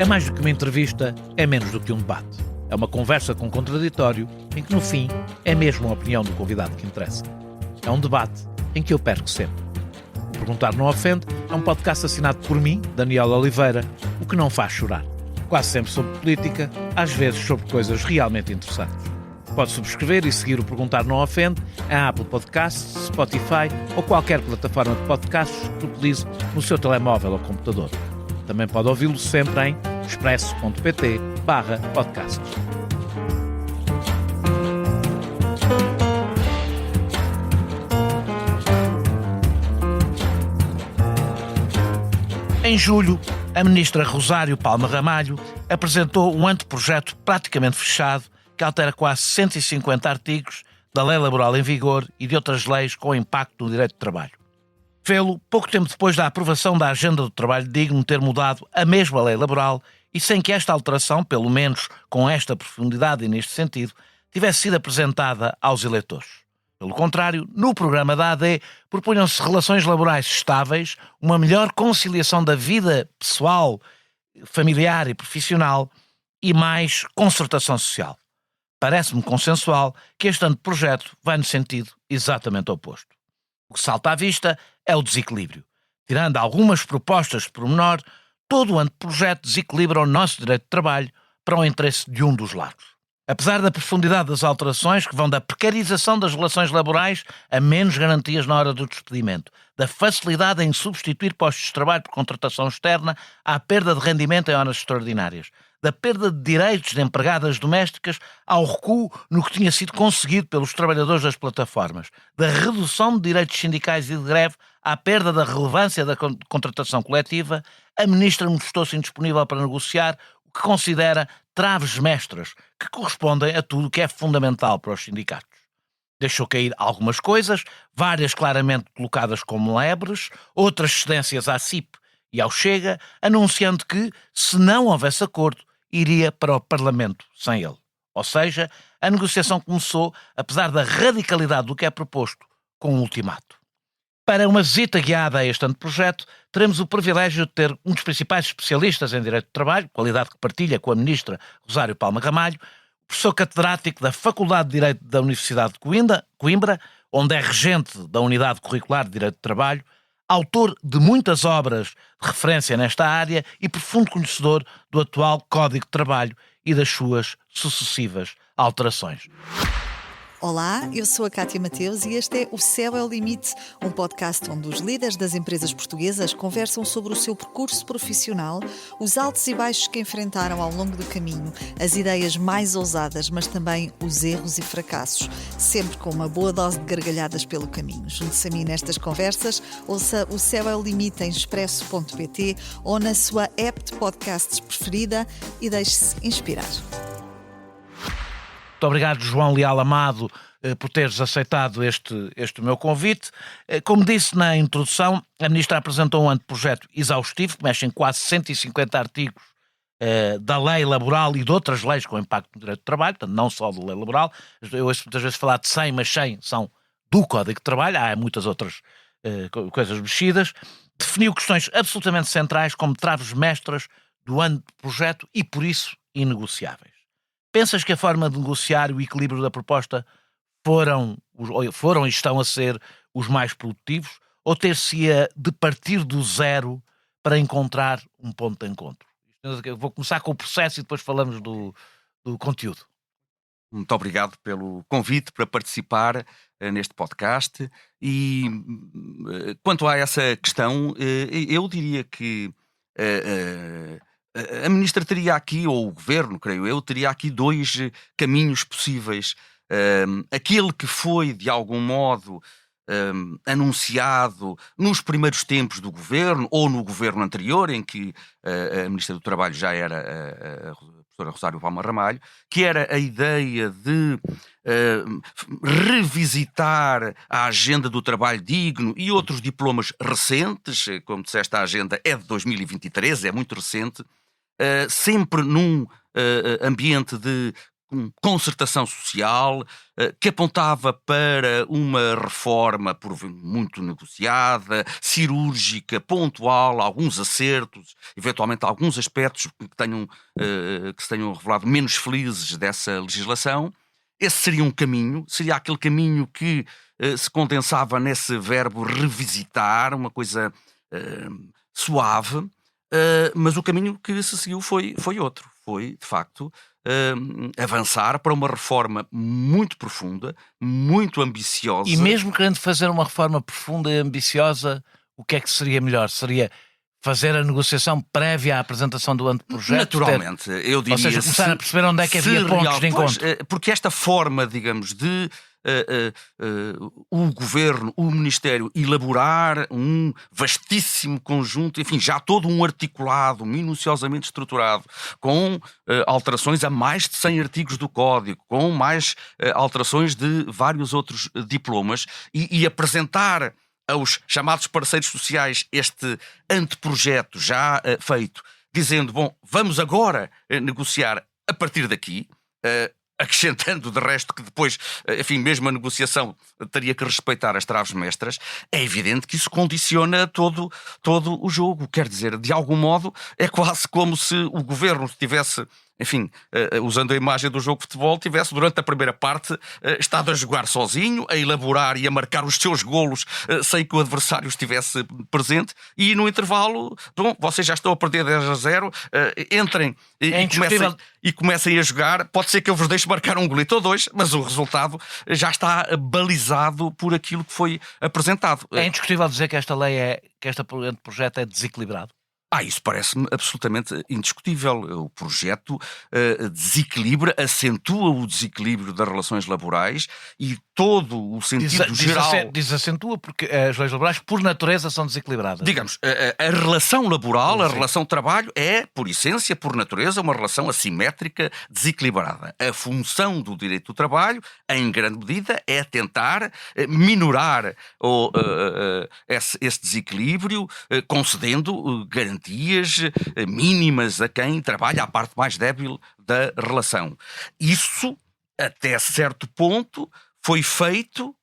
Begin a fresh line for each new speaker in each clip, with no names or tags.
É mais do que uma entrevista, é menos do que um debate. É uma conversa com contraditório, em que no fim é mesmo a opinião do convidado que interessa. É um debate em que eu perco sempre. O Perguntar Não Ofende é um podcast assinado por mim, Daniel Oliveira, o que não faz chorar. Quase sempre sobre política, às vezes sobre coisas realmente interessantes. Pode subscrever e seguir o Perguntar Não Ofende em Apple Podcasts, Spotify ou qualquer plataforma de podcasts que utilize no seu telemóvel ou computador. Também pode ouvi-lo sempre em expresso.pt/podcasts. Em julho, a ministra Rosário Palma Ramalho apresentou um anteprojeto praticamente fechado que altera quase 150 artigos da lei laboral em vigor e de outras leis com impacto no direito de trabalho. Fê-lo pouco tempo depois da aprovação da Agenda do Trabalho Digno ter mudado a mesma lei laboral e sem que esta alteração, pelo menos com esta profundidade e neste sentido, tivesse sido apresentada aos eleitores. Pelo contrário, no programa da AD propunham-se relações laborais estáveis, uma melhor conciliação da vida pessoal, familiar e profissional e mais concertação social. Parece-me consensual que este anteprojeto vai no sentido exatamente oposto. O que salta à vista é o desequilíbrio. Tirando algumas propostas de pormenor, todo o anteprojeto desequilibra o nosso direito de trabalho para o interesse de um dos lados. Apesar da profundidade das alterações, que vão da precarização das relações laborais a menos garantias na hora do despedimento, da facilidade em substituir postos de trabalho por contratação externa à perda de rendimento em horas extraordinárias, da perda de direitos de empregadas domésticas ao recuo no que tinha sido conseguido pelos trabalhadores das plataformas, da redução de direitos sindicais e de greve à perda da relevância da contratação coletiva, a ministra mostrou-se indisponível para negociar o que considera traves mestras que correspondem a tudo o que é fundamental para os sindicatos. Deixou cair algumas coisas, várias claramente colocadas como lebres, outras cedências à CIP e ao Chega, anunciando que, se não houvesse acordo, iria para o Parlamento sem ele. Ou seja, a negociação começou, apesar da radicalidade do que é proposto, com um ultimato. Para uma visita guiada a este anteprojeto, teremos o privilégio de ter um dos principais especialistas em Direito de Trabalho, qualidade que partilha com a ministra Rosário Palma Ramalho, professor catedrático da Faculdade de Direito da Universidade de Coimbra, onde é regente da Unidade Curricular de Direito de Trabalho, autor de muitas obras de referência nesta área e profundo conhecedor do atual Código de Trabalho e das suas sucessivas alterações.
Olá, eu sou a Cátia Mateus e este é O Céu é o Limite, um podcast onde os líderes das empresas portuguesas conversam sobre o seu percurso profissional, os altos e baixos que enfrentaram ao longo do caminho, as ideias mais ousadas, mas também os erros e fracassos, sempre com uma boa dose de gargalhadas pelo caminho. Junte-se a mim nestas conversas, ouça O Céu é o Limite em expresso.pt ou na sua app de podcasts preferida e deixe-se inspirar.
Muito obrigado, João Leal Amado, por teres aceitado este meu convite. Como disse na introdução, a ministra apresentou um anteprojeto exaustivo, que mexe em quase 150 artigos da lei laboral e de outras leis com impacto no direito de trabalho, portanto, não só da lei laboral. Eu ouço muitas vezes falar de 100, mas 100 são do Código de Trabalho, há muitas outras coisas mexidas. Definiu questões absolutamente centrais como traves mestras do anteprojeto e, por isso, inegociáveis. Pensas que a forma de negociar e o equilíbrio da proposta foram e estão a ser os mais produtivos, ou ter-se-ia de partir do zero para encontrar um ponto de encontro? Eu vou começar com o processo e depois falamos do conteúdo.
Muito obrigado pelo convite para participar neste podcast. E quanto a essa questão, eu diria que a ministra teria aqui, ou o governo, creio eu, teria aqui dois caminhos possíveis. Aquele que foi, de algum modo, anunciado nos primeiros tempos do governo, ou no governo anterior, em que a ministra do Trabalho já era a professora Rosário Palma Ramalho, que era a ideia de revisitar a Agenda do Trabalho Digno e outros diplomas recentes. Como disseste, a agenda é de 2023, é muito recente, sempre num ambiente de concertação social, que apontava para uma reforma muito negociada, cirúrgica, pontual, alguns acertos, eventualmente alguns aspectos que se tenham revelado menos felizes dessa legislação. Esse seria um caminho, seria aquele caminho que se condensava nesse verbo revisitar, uma coisa suave, mas o caminho que se seguiu foi outro. Foi, de facto, avançar para uma reforma muito profunda, muito ambiciosa.
E mesmo querendo fazer uma reforma profunda e ambiciosa, o que é que seria melhor? Seria fazer a negociação prévia à apresentação do anteprojeto?
Naturalmente, eu diria...
Ou seja, começar a perceber onde é que havia pontos de encontro.
Porque esta forma, digamos, de o Governo, o Ministério, elaborar um vastíssimo conjunto, enfim, já todo um articulado, minuciosamente estruturado, com alterações a mais de 100 artigos do Código, com mais alterações de vários outros diplomas, e apresentar aos chamados parceiros sociais este anteprojeto já feito, dizendo, bom, vamos agora negociar a partir daqui, acrescentando de resto que depois, enfim, mesmo a negociação teria que respeitar as traves mestras. É evidente que isso condiciona todo o jogo. Quer dizer, de algum modo, é quase como se o Governo tivesse, enfim, usando a imagem do jogo de futebol, tivesse durante a primeira parte estado a jogar sozinho, a elaborar e a marcar os seus golos sem que o adversário estivesse presente, e no intervalo, bom, vocês já estão a perder 10-0, entrem e comecem a jogar. Pode ser que eu vos deixe marcar um golito ou dois, mas o resultado já está balizado por aquilo que foi apresentado.
É indiscutível dizer que esta lei que este projeto é desequilibrado?
Isso parece-me absolutamente indiscutível. O projeto desequilibra, acentua o desequilíbrio das relações laborais e todo o sentido geral...
Desacentua porque as leis laborais, por natureza, são desequilibradas.
Digamos, a relação laboral, a relação de trabalho é, por essência, por natureza, uma relação assimétrica, desequilibrada. A função do direito do trabalho, em grande medida, é tentar minorar esse desequilíbrio, concedendo garantias mínimas a quem trabalha, à parte mais débil da relação. Isso, até certo ponto, foi feito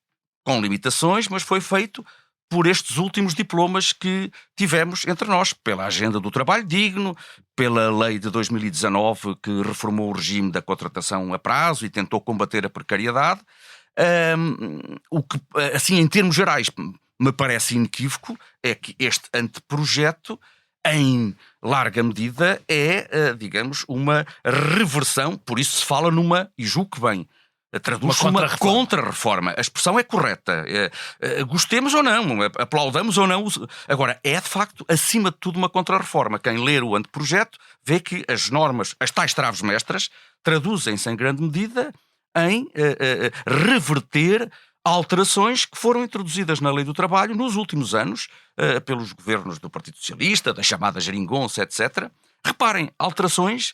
com limitações, mas foi feito por estes últimos diplomas que tivemos entre nós, pela Agenda do Trabalho Digno, pela Lei de 2019 que reformou o regime da contratação a prazo e tentou combater a precariedade. O que, assim, em termos gerais, me parece inequívoco é que este anteprojeto, em larga medida, é, digamos, uma reversão, por isso se fala e julgo que bem, traduz-se uma contra-reforma. A expressão é correta. Gostemos ou não, aplaudamos ou não. Agora, é de facto, acima de tudo, uma contra-reforma. Quem ler o anteprojeto vê que as normas, as tais traves mestras, traduzem-se em grande medida em reverter alterações que foram introduzidas na Lei do Trabalho nos últimos anos pelos governos do Partido Socialista, da chamada geringonça, etc. Reparem, alterações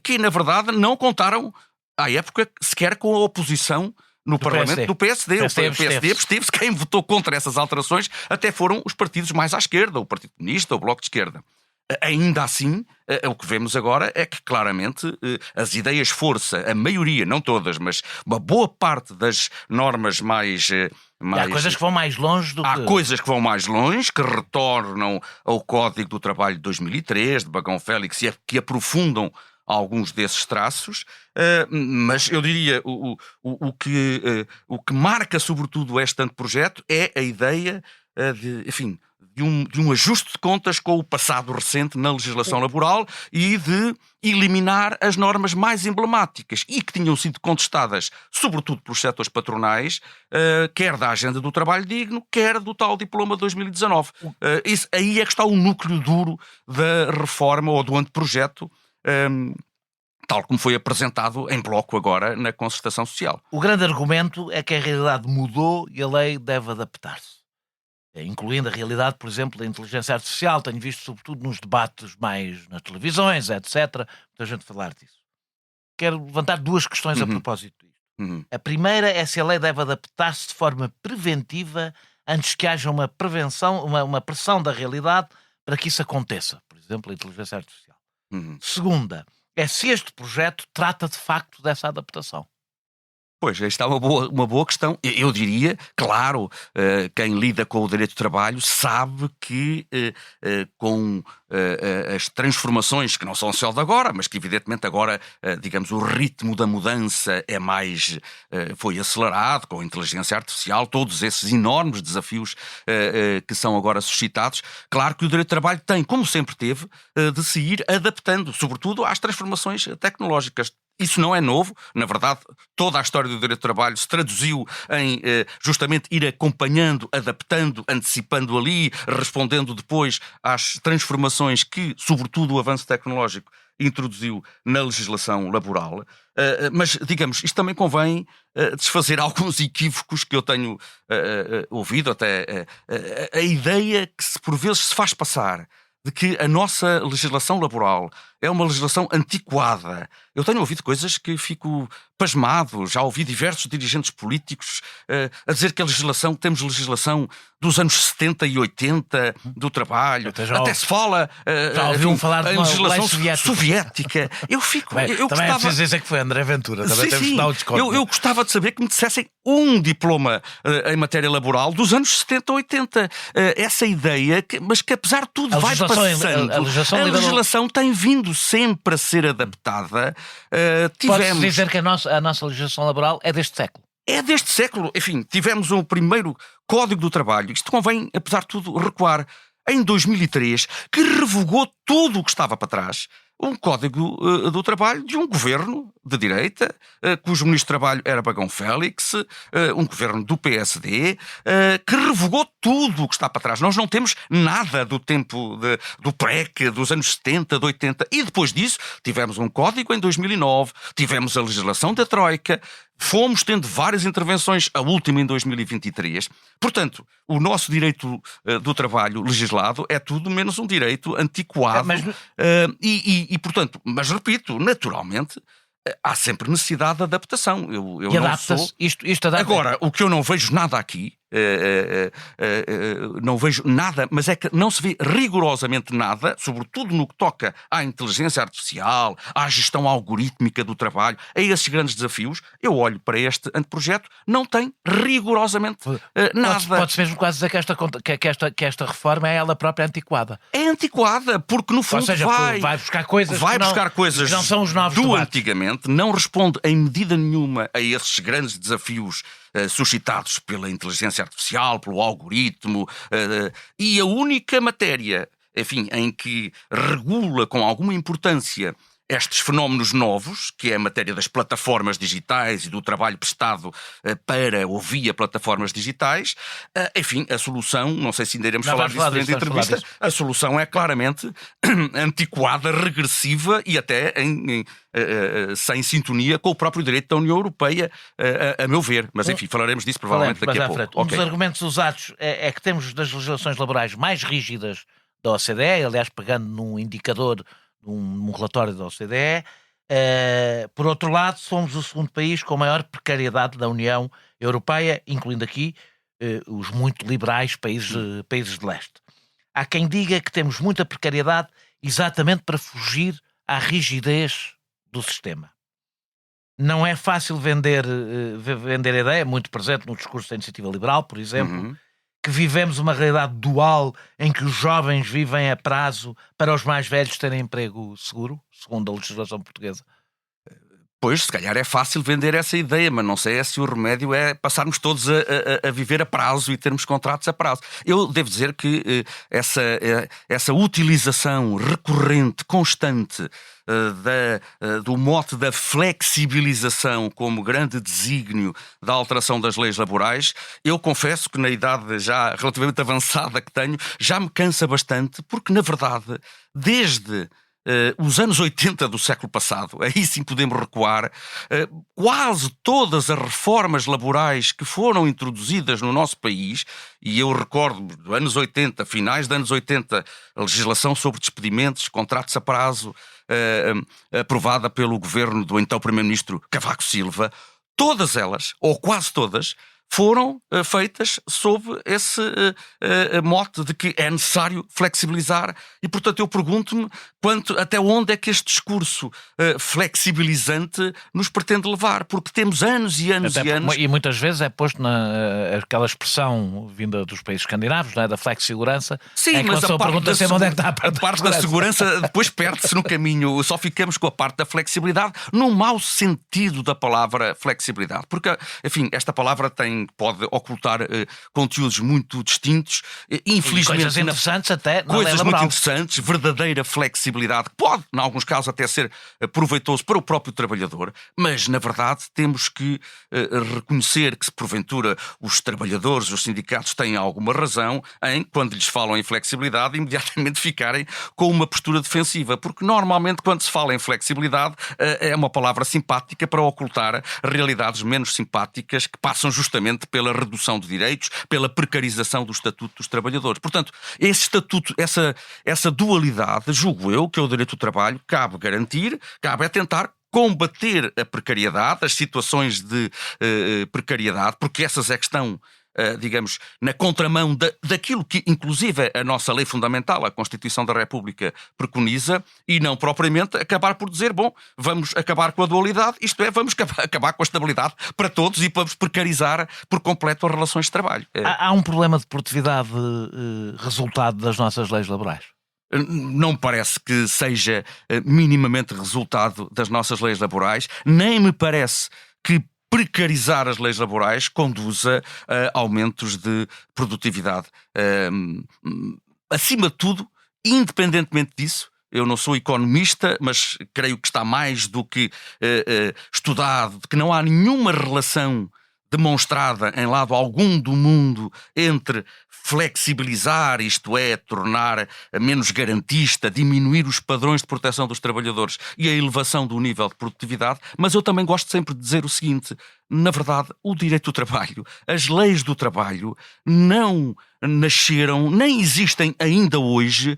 que, na verdade, não contaram à época sequer com a oposição no Parlamento do PSD. O PSD absteve-se. Quem votou contra essas alterações até foram os partidos mais à esquerda, o Partido Comunista, o Bloco de Esquerda. Ainda assim, o que vemos agora é que claramente as ideias-força, a maioria, não todas, mas uma boa parte das normas mais...
Há coisas que vão mais longe do que...
Há coisas que vão mais longe, que retornam ao Código do Trabalho de 2003, de Bagão Félix, e que aprofundam alguns desses traços, mas eu diria o que marca sobretudo este anteprojeto é a ideia de um ajuste de contas com o passado recente na legislação laboral e de eliminar as normas mais emblemáticas e que tinham sido contestadas, sobretudo pelos setores patronais, quer da Agenda do Trabalho Digno, quer do tal diploma de 2019. Aí é que está o núcleo duro da reforma ou do anteprojeto, tal como foi apresentado em bloco agora na concertação social.
O grande argumento é que a realidade mudou e a lei deve adaptar-se. Incluindo a realidade, por exemplo, da inteligência artificial. Tenho visto, sobretudo, nos debates mais nas televisões, etc., muita gente falar disso. Quero levantar duas questões a propósito disto. A primeira é se a lei deve adaptar-se de forma preventiva antes que haja uma prevenção, uma pressão da realidade para que isso aconteça. Por exemplo, a inteligência artificial. Segunda, é se este projeto trata de facto dessa adaptação.
Pois, aí está uma boa questão. Eu diria, claro, quem lida com o direito do trabalho sabe que com as transformações, que não são só de agora, mas que evidentemente agora, digamos, o ritmo da mudança foi acelerado com a inteligência artificial, todos esses enormes desafios que são agora suscitados. Claro que o direito do trabalho tem, como sempre teve, de se ir adaptando, sobretudo às transformações tecnológicas. Isso não é novo, na verdade, toda a história do direito do trabalho se traduziu em justamente ir acompanhando, adaptando, antecipando ali, respondendo depois às transformações que, sobretudo, o avanço tecnológico introduziu na legislação laboral. Mas, digamos, isto também convém desfazer alguns equívocos que eu tenho ouvido, até a ideia que por vezes se faz passar de que a nossa legislação laboral é uma legislação antiquada. Eu tenho ouvido coisas que fico pasmado. Já ouvi diversos dirigentes políticos a dizer que temos legislação dos anos 70 e 80 do trabalho. Até se fala
já ouviu falar de uma
legislação
lei
soviética. Eu fico...
Bem,
eu
também
gostava...
é preciso dizer que foi André Ventura. Também temos
sim.
de dar um desconto.
Eu gostava de saber que me dissessem um diploma em matéria laboral dos anos 70 ou 80. Essa ideia, mas que apesar de tudo vai passando. A legislação tem vindo sempre a ser adaptada.
Pode-se dizer que a nossa legislação laboral é deste século.
É deste século. Enfim, tivemos o primeiro Código do Trabalho. Isto convém, apesar de tudo, recuar. Em 2003, que revogou tudo o que estava para trás. Um Código do Trabalho de um governo de direita, cujo ministro do Trabalho era Bagão Félix, um governo do PSD, que revogou tudo o que está para trás. Nós não temos nada do tempo do PREC, dos anos 70, de 80. E depois disso, tivemos um Código em 2009, tivemos a legislação da Troika, fomos tendo várias intervenções, a última em 2023. Portanto, o nosso direito do trabalho legislado é tudo menos um direito antiquado. Portanto, mas repito, naturalmente, há sempre necessidade de adaptação.
E adapta-se. Isto adapta.
Agora, o que eu não vejo nada aqui, não vejo nada, mas é que não se vê rigorosamente nada, sobretudo no que toca à inteligência artificial, à gestão algorítmica do trabalho, a esses grandes desafios. Eu olho para este anteprojeto, não tem rigorosamente nada.
Pode-se mesmo quase dizer que esta reforma é ela própria antiquada.
É antiquada, porque no fundo
vai buscar coisas
que
não são os novos
do
debates.
Antigamente, não responde em medida nenhuma a esses grandes desafios suscitados pela inteligência artificial, pelo algoritmo, e a única matéria, enfim, em que regula com alguma importância estes fenómenos novos, que é a matéria das plataformas digitais e do trabalho prestado para ou via plataformas digitais, enfim, a solução, não sei se ainda iremos falar disso durante a entrevista, a solução é claramente antiquada, regressiva e até sem sintonia com o próprio direito da União Europeia, a meu ver. Mas enfim, falaremos disso provavelmente daqui a pouco.
Um dos argumentos usados é que temos das legislações laborais mais rígidas da OCDE, aliás, pegando num indicador, num relatório da OCDE. Por outro lado, somos o segundo país com maior precariedade da União Europeia, incluindo aqui os muito liberais países de leste. Há quem diga que temos muita precariedade exatamente para fugir à rigidez do sistema. Não é fácil vender a ideia, muito presente no discurso da Iniciativa Liberal, por exemplo, que vivemos uma realidade dual em que os jovens vivem a prazo para os mais velhos terem emprego seguro, segundo a legislação portuguesa.
Pois, se calhar é fácil vender essa ideia, mas não sei se o remédio é passarmos todos a viver a prazo e termos contratos a prazo. Eu devo dizer que essa utilização recorrente, constante, do mote da flexibilização como grande desígnio da alteração das leis laborais, eu confesso que na idade já relativamente avançada que tenho, já me cansa bastante, porque na verdade, desde os anos 80 do século passado, aí sim podemos recuar, quase todas as reformas laborais que foram introduzidas no nosso país, e eu recordo dos anos 80, finais dos anos 80, a legislação sobre despedimentos, contratos a prazo, aprovada pelo governo do então Primeiro-Ministro Cavaco Silva, todas elas, ou quase todas, foram feitas sob esse mote de que é necessário flexibilizar e, portanto, eu pergunto-me até onde é que este discurso flexibilizante nos pretende levar, porque temos anos e anos e anos...
E muitas vezes é posto aquela expressão vinda dos países escandinavos, não é? Da flexi-segurança.
Sim, mas a parte da segurança depois perde-se no caminho, só ficamos com a parte da flexibilidade, no mau sentido da palavra flexibilidade, porque, enfim, esta palavra pode ocultar conteúdos muito distintos, infelizmente...
Coisas interessantes até na lei
coisas
laboral.
muito interessantes, verdadeira flexibilidade, que pode, em alguns casos, até ser proveitoso para o próprio trabalhador, mas, na verdade, temos que reconhecer que, se porventura os trabalhadores, os sindicatos têm alguma razão em, quando lhes falam em flexibilidade, imediatamente ficarem com uma postura defensiva, porque normalmente quando se fala em flexibilidade é uma palavra simpática para ocultar realidades menos simpáticas que passam justamente pela redução de direitos, pela precarização do estatuto dos trabalhadores. Portanto, esse estatuto, essa dualidade, julgo eu, que é o direito do trabalho, cabe garantir, cabe tentar combater a precariedade, as situações de precariedade, porque essas é que estão, digamos, na contramão daquilo que, inclusive, a nossa lei fundamental, a Constituição da República, preconiza, e não propriamente acabar por dizer, bom, vamos acabar com a dualidade, isto é, vamos acabar com a estabilidade para todos e vamos precarizar por completo as relações de trabalho.
Há um problema de produtividade resultado das nossas leis laborais?
Não me parece que seja minimamente resultado das nossas leis laborais, nem me parece que precarizar as leis laborais conduza a aumentos de produtividade. Acima de tudo, independentemente disso, eu não sou economista, mas creio que está mais do que estudado, de que não há nenhuma relação demonstrada em lado algum do mundo entre flexibilizar, isto é, tornar menos garantista, diminuir os padrões de proteção dos trabalhadores e a elevação do nível de produtividade, mas eu também gosto sempre de dizer o seguinte: na verdade, o direito do trabalho, as leis do trabalho não nasceram, nem existem ainda hoje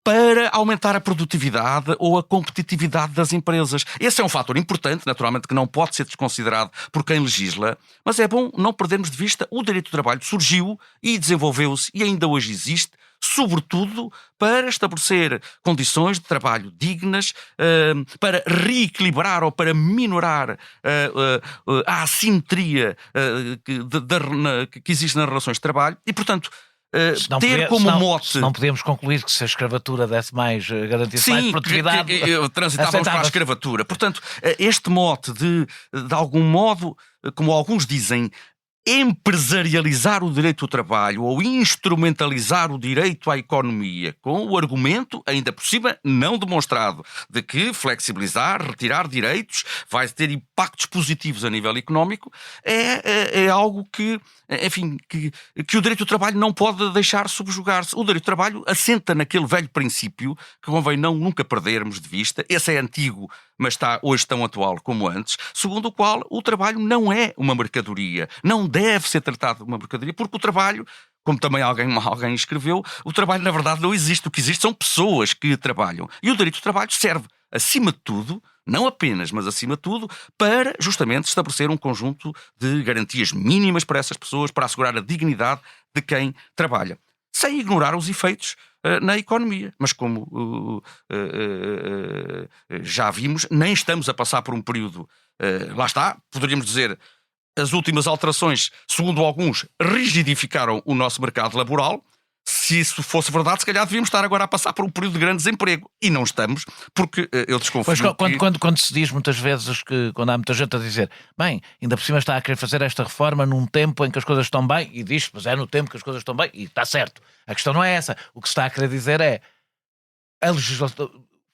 para aumentar a produtividade ou a competitividade das empresas. Esse é um fator importante, naturalmente, que não pode ser desconsiderado por quem legisla, mas é bom não perdermos de vista o direito do trabalho surgiu e desenvolveu-se e ainda hoje existe, sobretudo para estabelecer condições de trabalho dignas, para reequilibrar ou para minorar a assimetria que existe nas relações de trabalho e, portanto, mote...
Não podemos concluir que se a escravatura desse mais garantia mais produtividade...
transitávamos para a escravatura. Portanto, este mote de algum modo, como alguns dizem, empresarializar o direito do trabalho ou instrumentalizar o direito à economia com o argumento, ainda por cima não demonstrado, de que flexibilizar, retirar direitos vai ter impactos positivos a nível económico, é algo que, enfim, que o direito do trabalho não pode deixar subjugar-se. O direito do trabalho assenta naquele velho princípio que convém nunca perdermos de vista. Esse é antigo, mas está hoje tão atual como antes, segundo o qual o trabalho não é uma mercadoria, não deve ser tratado como uma mercadoria, porque o trabalho, como também alguém escreveu, o trabalho na verdade não existe. O que existe são pessoas que trabalham. E o direito do trabalho serve, acima de tudo, não apenas, mas acima de tudo, para justamente estabelecer um conjunto de garantias mínimas para essas pessoas, para assegurar a dignidade de quem trabalha, sem ignorar os efeitos na economia. Mas como já vimos, nem estamos a passar por um período, lá está, poderíamos dizer, as últimas alterações, segundo alguns, rigidificaram o nosso mercado laboral. Se isso fosse verdade, se calhar devíamos estar agora a passar por um período de grande desemprego. E não estamos, porque eu desconfio
quando se diz muitas vezes que, quando há muita gente a dizer, bem, ainda por cima está a querer fazer esta reforma num tempo em que as coisas estão bem, e diz, mas é no tempo que as coisas estão bem, e está certo. A questão não é essa. O que se está a querer dizer é, a legislação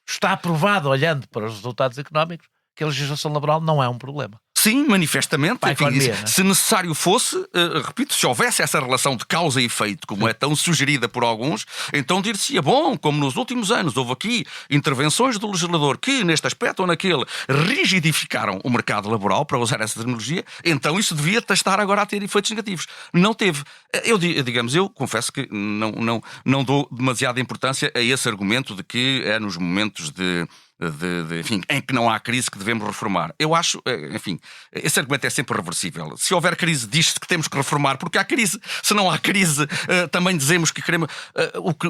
está aprovado, olhando para os resultados económicos, que a legislação laboral não é um problema.
Sim, manifestamente.
Economia,
se necessário fosse, repito, se houvesse essa relação de causa e efeito, como é tão sugerida por alguns, então dir-se-ia, bom, como nos últimos anos houve aqui intervenções do legislador que, neste aspecto ou naquele, rigidificaram o mercado laboral, para usar essa terminologia, então isso devia estar agora a ter efeitos negativos. Não teve. Eu confesso que não dou demasiada importância a esse argumento de que é nos momentos de enfim, em que não há crise que devemos reformar. Eu acho, enfim, esse argumento é sempre reversível. Se houver crise, diz-se que temos que reformar porque há crise. Se não há crise, também dizemos que queremos.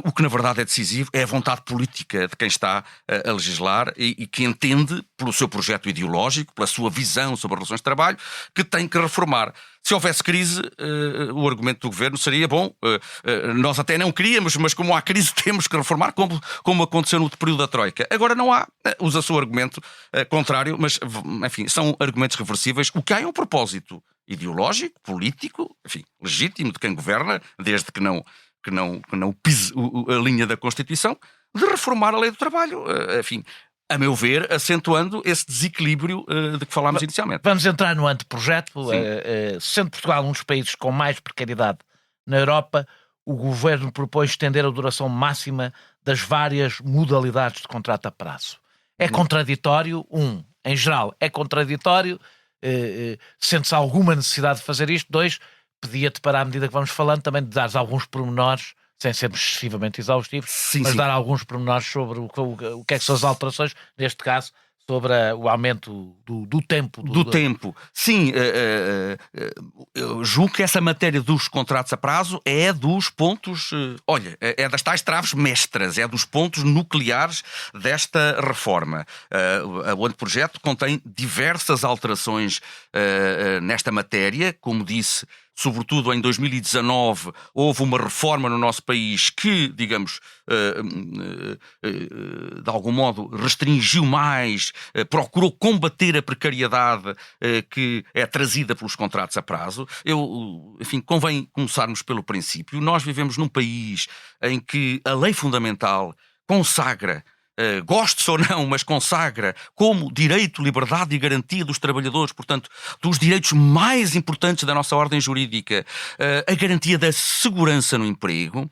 O que na verdade é decisivo é a vontade política de quem está a legislar e que entende, pelo seu projeto ideológico, pela sua visão sobre as relações de trabalho, que tem que reformar. Se houvesse crise, o argumento do governo seria bom. Nós até não queríamos, mas como há crise temos que reformar, como aconteceu no período da Troika. Agora não há. Usa-se o argumento contrário, mas, enfim, são argumentos reversíveis. O que há é um propósito ideológico, político, enfim, legítimo de quem governa, desde que não pise a linha da Constituição, de reformar a lei do trabalho. Enfim, a meu ver, acentuando esse desequilíbrio de que falámos inicialmente.
Vamos entrar no anteprojeto. Sendo Portugal um dos países com mais precariedade na Europa, o Governo propõe estender a duração máxima das várias modalidades de contrato a prazo. É contraditório, em geral, é contraditório, sente-se alguma necessidade de fazer isto. 2, pedia-te para, à medida que vamos falando, também de dares alguns pormenores, sem sermos excessivamente exaustivos, mas dar alguns pormenores sobre o que é que são as alterações, neste caso, sobre o aumento do tempo.
Do tempo. Sim, eu julgo que essa matéria dos contratos a prazo é dos pontos, é das tais traves mestras, é dos pontos nucleares desta reforma. O anteprojeto contém diversas alterações nesta matéria, como disse. Sobretudo em 2019 houve uma reforma no nosso país que, digamos, de algum modo restringiu mais, procurou combater a precariedade que é trazida pelos contratos a prazo. Enfim, convém começarmos pelo princípio. Nós vivemos num país em que a lei fundamental consagra, goste-se ou não, mas consagra como direito, liberdade e garantia dos trabalhadores, portanto, dos direitos mais importantes da nossa ordem jurídica, a garantia da segurança no emprego.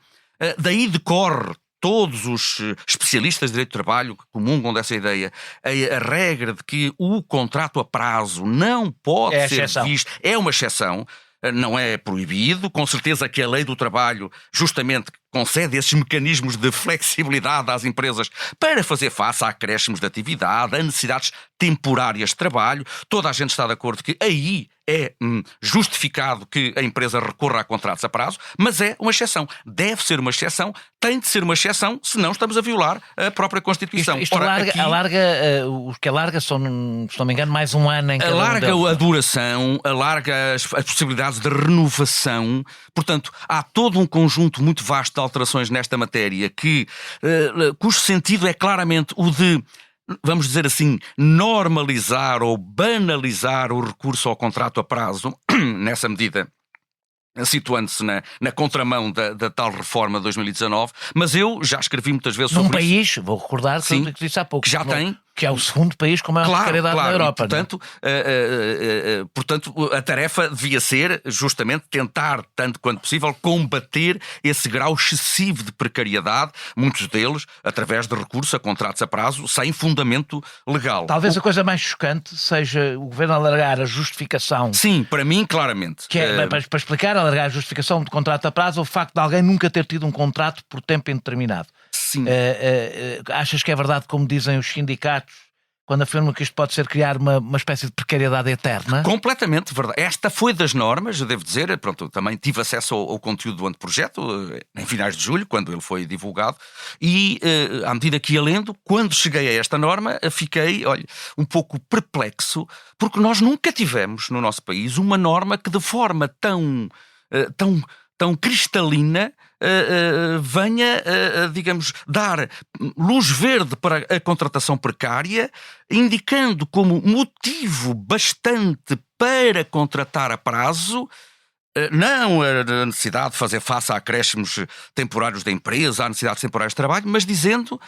Daí decorre, todos os especialistas de direito do trabalho que comungam dessa ideia, a regra de que o contrato a prazo não pode ser visto, é uma exceção. Não é proibido, com certeza que a lei do trabalho justamente concede esses mecanismos de flexibilidade às empresas para fazer face a acréscimos de atividade, a necessidades temporárias de trabalho. Toda a gente está de acordo que aí é justificado que a empresa recorra a contratos a prazo, mas é uma exceção. Deve ser uma exceção, tem de ser uma exceção, senão estamos a violar a própria Constituição.
Isto os que alarga são, se não me engano, mais um ano em cada
alarga a duração, alarga as possibilidades de renovação. Portanto, há todo um conjunto muito vasto de alterações nesta matéria cujo sentido é claramente o de, vamos dizer assim, normalizar ou banalizar o recurso ao contrato a prazo, nessa medida situando-se na contramão da tal reforma de 2019, mas eu já escrevi muitas vezes sobre isso.
Num país, vou recordar que eu disse há pouco,
que já tem,
que é o segundo país com maior precariedade na Europa.
E, portanto, a tarefa devia ser justamente tentar, tanto quanto possível, combater esse grau excessivo de precariedade, muitos deles através de recurso a contratos a prazo sem fundamento legal.
Talvez a coisa mais chocante seja o Governo alargar a justificação.
Sim, para mim, claramente.
Que é, para explicar, alargar a justificação de contrato a prazo, o facto de alguém nunca ter tido um contrato por tempo indeterminado.
Sim.
Achas que é verdade, como dizem os sindicatos, quando afirmam que isto pode ser criar uma espécie de precariedade eterna?
Completamente verdade. Esta foi das normas, eu devo dizer, pronto, também tive acesso ao conteúdo do anteprojeto em finais de julho, quando ele foi divulgado, e à medida que ia lendo, quando cheguei a esta norma, fiquei, um pouco perplexo, porque nós nunca tivemos no nosso país uma norma que de forma tão cristalina venha, digamos, dar luz verde para a contratação precária, indicando como motivo bastante para contratar a prazo não a necessidade de fazer face a acréscimos temporários da empresa, a necessidades temporárias de trabalho, mas dizendo,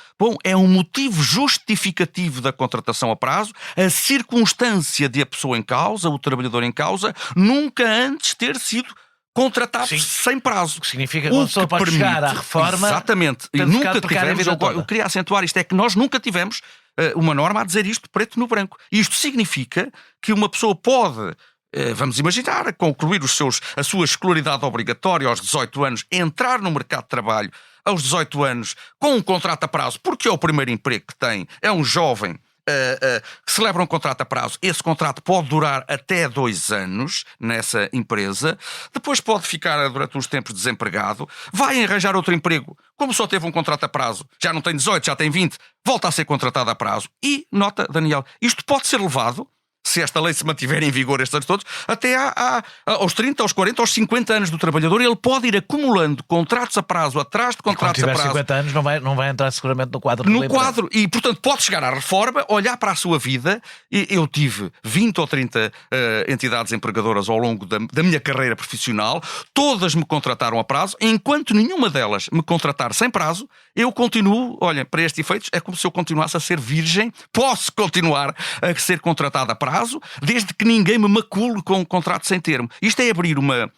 é um motivo justificativo da contratação a prazo, a circunstância de a pessoa em causa, o trabalhador em causa, nunca antes ter sido contratado sem prazo.
O que significa que uma pessoa pode chegar à reforma.
Exatamente. E nunca tivemos. Eu queria acentuar isto, é que nós nunca tivemos uma norma a dizer isto preto no branco. Isto significa que uma pessoa pode, vamos imaginar, concluir a sua escolaridade obrigatória aos 18 anos, entrar no mercado de trabalho aos 18 anos com um contrato a prazo, porque é o primeiro emprego que tem, é um jovem que celebra um contrato a prazo. Esse contrato pode durar até 2 anos nessa empresa, depois pode ficar durante uns tempos desempregado, vai arranjar outro emprego, como só teve um contrato a prazo, já não tem 18, já tem 20, volta a ser contratado a prazo. E, nota, Daniel, isto pode ser levado, se esta lei se mantiver em vigor estes anos todos, até aos 30, aos 40, aos 50 anos do trabalhador. Ele pode ir acumulando contratos a prazo atrás de contratos a prazo.
Quando tiver 50 anos não vai entrar seguramente no quadro.
No quadro, e portanto pode chegar à reforma, olhar para a sua vida. Eu tive 20 ou 30 entidades empregadoras ao longo da minha carreira profissional, todas me contrataram a prazo, enquanto nenhuma delas me contratar sem prazo, eu continuo, olha, para estes efeitos, é como se eu continuasse a ser virgem, posso continuar a ser contratado a prazo, desde que ninguém me macule com um contrato sem termo. Isto é abrir uma